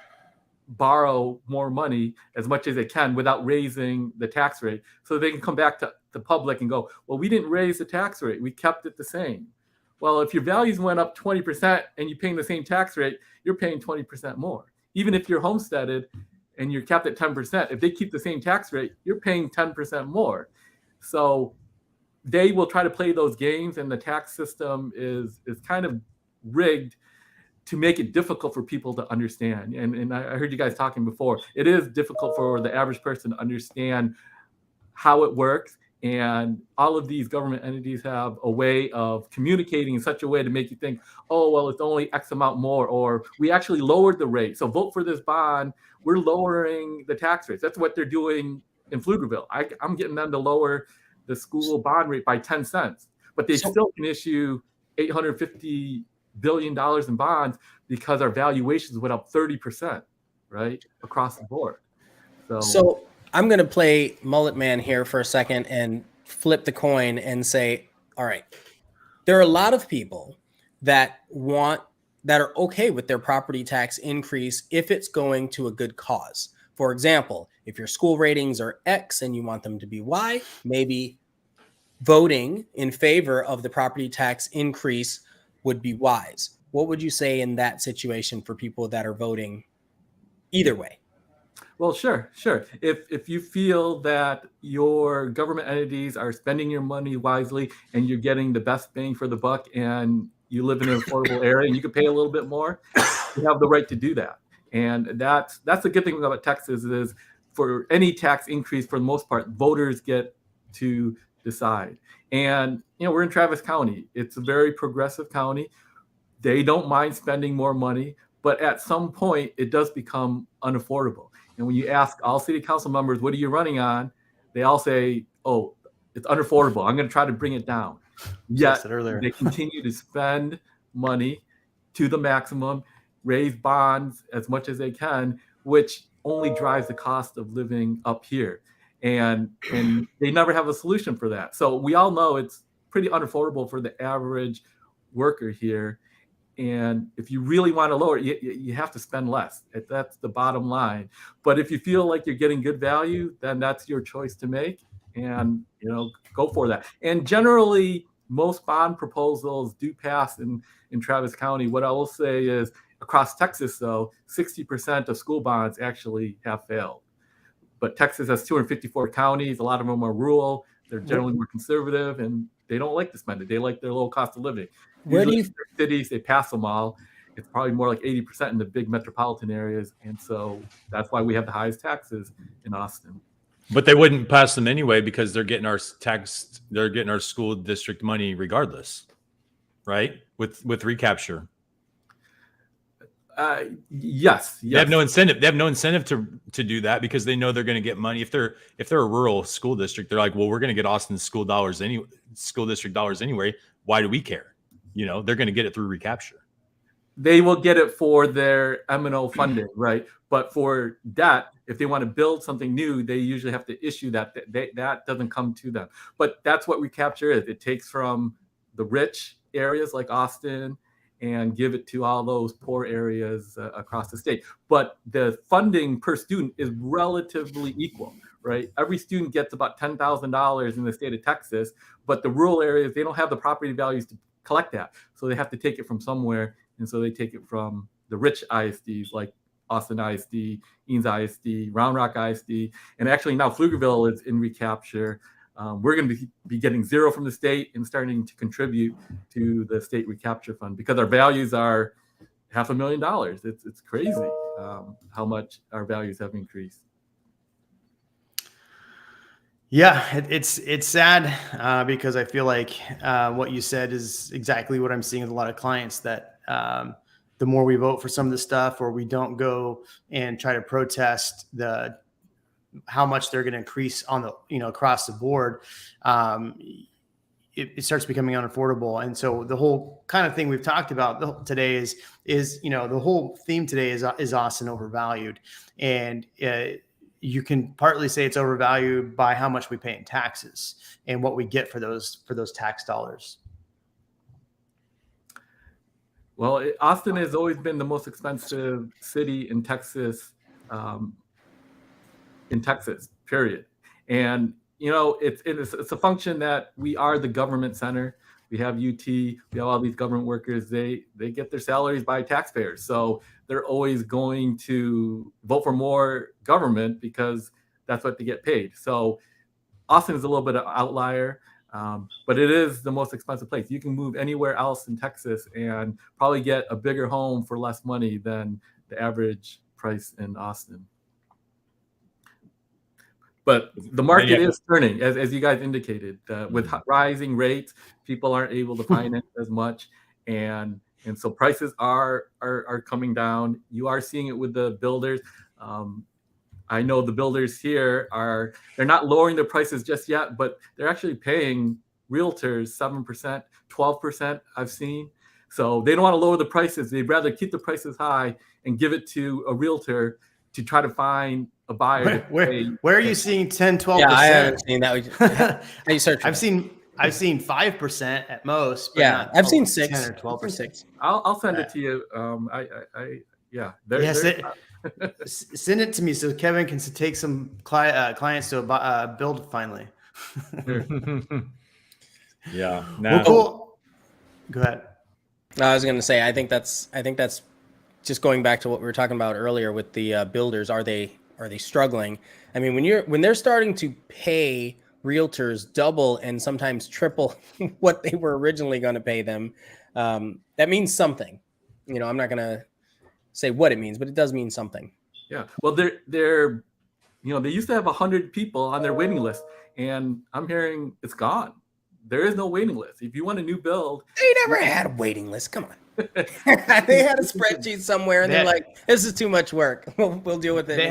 borrow more money as much as they can without raising the tax rate, so they can come back to the public and go, well, we didn't raise the tax rate, we kept it the same. Well, if your values went up 20% and you're paying the same tax rate, you're paying 20% more. Even if you're homesteaded and you're capped at 10%, if they keep the same tax rate, you're paying 10% more. So they will try to play those games, and the tax system is kind of rigged to make it difficult for people to understand. And I heard you guys talking before. It is difficult for the average person to understand how it works. And all of these government entities have a way of communicating in such a way to make you think, oh, well, it's only X amount more, or we actually lowered the rate, so vote for this bond. We're lowering the tax rates. That's what they're doing in Pflugerville. I'm getting them to lower the school bond rate by 10 cents, but they still can issue $850 billion in bonds because our valuations went up 30%, right, across the board. So I'm going to play mullet man here for a second and flip the coin and say, all right, there are a lot of people that are okay with their property tax increase if it's going to a good cause. For example, if your school ratings are X and you want them to be Y, maybe voting in favor of the property tax increase would be wise. What would you say in that situation for people that are voting either way? Well, sure. If you feel that your government entities are spending your money wisely and you're getting the best bang for the buck, and you live in an affordable area and you can pay a little bit more, you have the right to do that. And that's the good thing about Texas is, for any tax increase, for the most part, voters get to decide. And we're in Travis County. It's a very progressive county. They don't mind spending more money, but at some point it does become unaffordable. And when you ask all city council members, what are you running on? They all say, oh, it's unaffordable. I'm going to try to bring it down. Yet they continue to spend money to the maximum, raise bonds as much as they can, which only drives the cost of living up here. And they never have a solution for that. So we all know it's pretty unaffordable for the average worker here. And if you really want to lower it, you have to spend less. That's the bottom line. But if you feel like you're getting good value, then that's your choice to make. And, go for that. And generally, most bond proposals do pass in Travis County. What I will say is, across Texas, though, 60% of school bonds actually have failed. But Texas has 254 counties. A lot of them are rural. They're generally more conservative, and they don't like to spend it. They like their low cost of living. Where do you cities, they pass them all. It's probably more like 80% in the big metropolitan areas. And so that's why we have the highest taxes in Austin. But they wouldn't pass them anyway because they're getting our school district money regardless, right? With recapture. Yes. They have no incentive. They have no incentive to do that because they know they're going to get money. If they're a rural school district, they're like, well, we're going to get Austin's school district dollars anyway. Why do we care? They're going to get it through recapture. They will get it for their M&O funding, right? But for debt, if they want to build something new, they usually have to issue that. That doesn't come to them. But that's what recapture is. It takes from the rich areas like Austin and give it to all those poor areas across the state. But the funding per student is relatively equal, right? Every student gets about $10,000 in the state of Texas, but the rural areas, they don't have the property values to collect that. So they have to take it from somewhere. And so they take it from the rich ISDs like Austin ISD, Eanes ISD, Round Rock ISD. And actually now Pflugerville is in recapture. We're going to be getting zero from the state and starting to contribute to the state recapture fund because our values are $500,000. It's crazy. how much our values have increased. Yeah, it's sad because I feel like what you said is exactly what I'm seeing with a lot of clients, that the more we vote for some of the stuff, or we don't go and try to protest how much they're going to increase on the across the board, it starts becoming unaffordable. And so the whole kind of thing we've talked about today is the whole theme today is Austin overvalued, and you can partly say it's overvalued by how much we pay in taxes and what we get for those tax dollars. Well, Austin has always been the most expensive city in Texas, period. And it's a function that we are the government center. We have UT, we have all these government workers. They get their salaries by taxpayers, so they're always going to vote for more government because that's what they get paid. So Austin is a little bit of an outlier, but it is the most expensive place. You can move anywhere else in Texas and probably get a bigger home for less money than the average price in Austin. But the market is turning, as you guys indicated, with rising rates. People aren't able to finance as much, and so prices are coming down. You are seeing it with the builders. I know the builders here they're not lowering their prices just yet, but they're actually paying realtors 7%, 12%. I've seen. So they don't want to lower the prices. They'd rather keep the prices high and give it to a realtor to try to find a buyer. Where are you seeing 10, 12%? Yeah, I haven't seen that. How you search? I've seen 5% at most. But yeah, I've seen 6, 10 or 12%. I'll send it to you. Send it to me so Kevin can take some clients to build finally. Yeah. Well, cool. Go ahead. I was going to say, I think that's just going back to what we were talking about earlier with the builders. Are they struggling? I mean, when they're starting to pay realtors double and sometimes triple what they were originally going to pay them, that means something. I'm not going to say what it means, but it does mean something. Yeah. Well, they used to have 100 people on their waiting list, and I'm hearing it's gone. There is no waiting list. If you want a new build, they never had a waiting list. Come on. They had a spreadsheet somewhere, and they're like, "This is too much work. We'll deal with it." They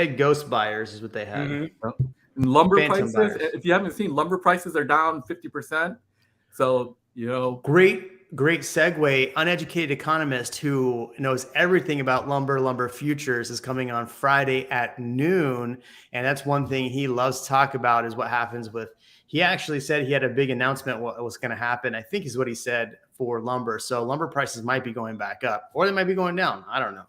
had ghost buyers, is what they had. Mm-hmm. Lumber Phantom prices. buyers. If you haven't seen, lumber prices are down 50%. So Great segue. Uneducated economist who knows everything about lumber futures is coming on Friday at noon, and that's one thing he loves to talk about is what happens with. He actually said he had a big announcement what was going to happen, I think is what he said, for lumber. So lumber prices might be going back up, or they might be going down. I don't know.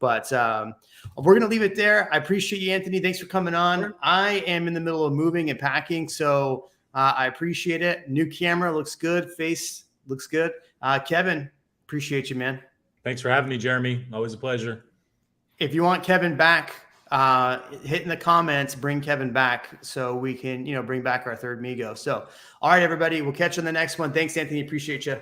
But we're going to leave it there. I appreciate you, Anthony. Thanks for coming on. Sure. I am in the middle of moving and packing, so I appreciate it. New camera looks good. Face looks good. Kevin, appreciate you, man. Thanks for having me, Jeremy. Always a pleasure. If you want Kevin back, hit in the comments, bring Kevin back so we can, bring back our third Migo. So, all right, everybody, we'll catch you on the next one. Thanks, Anthony. Appreciate you.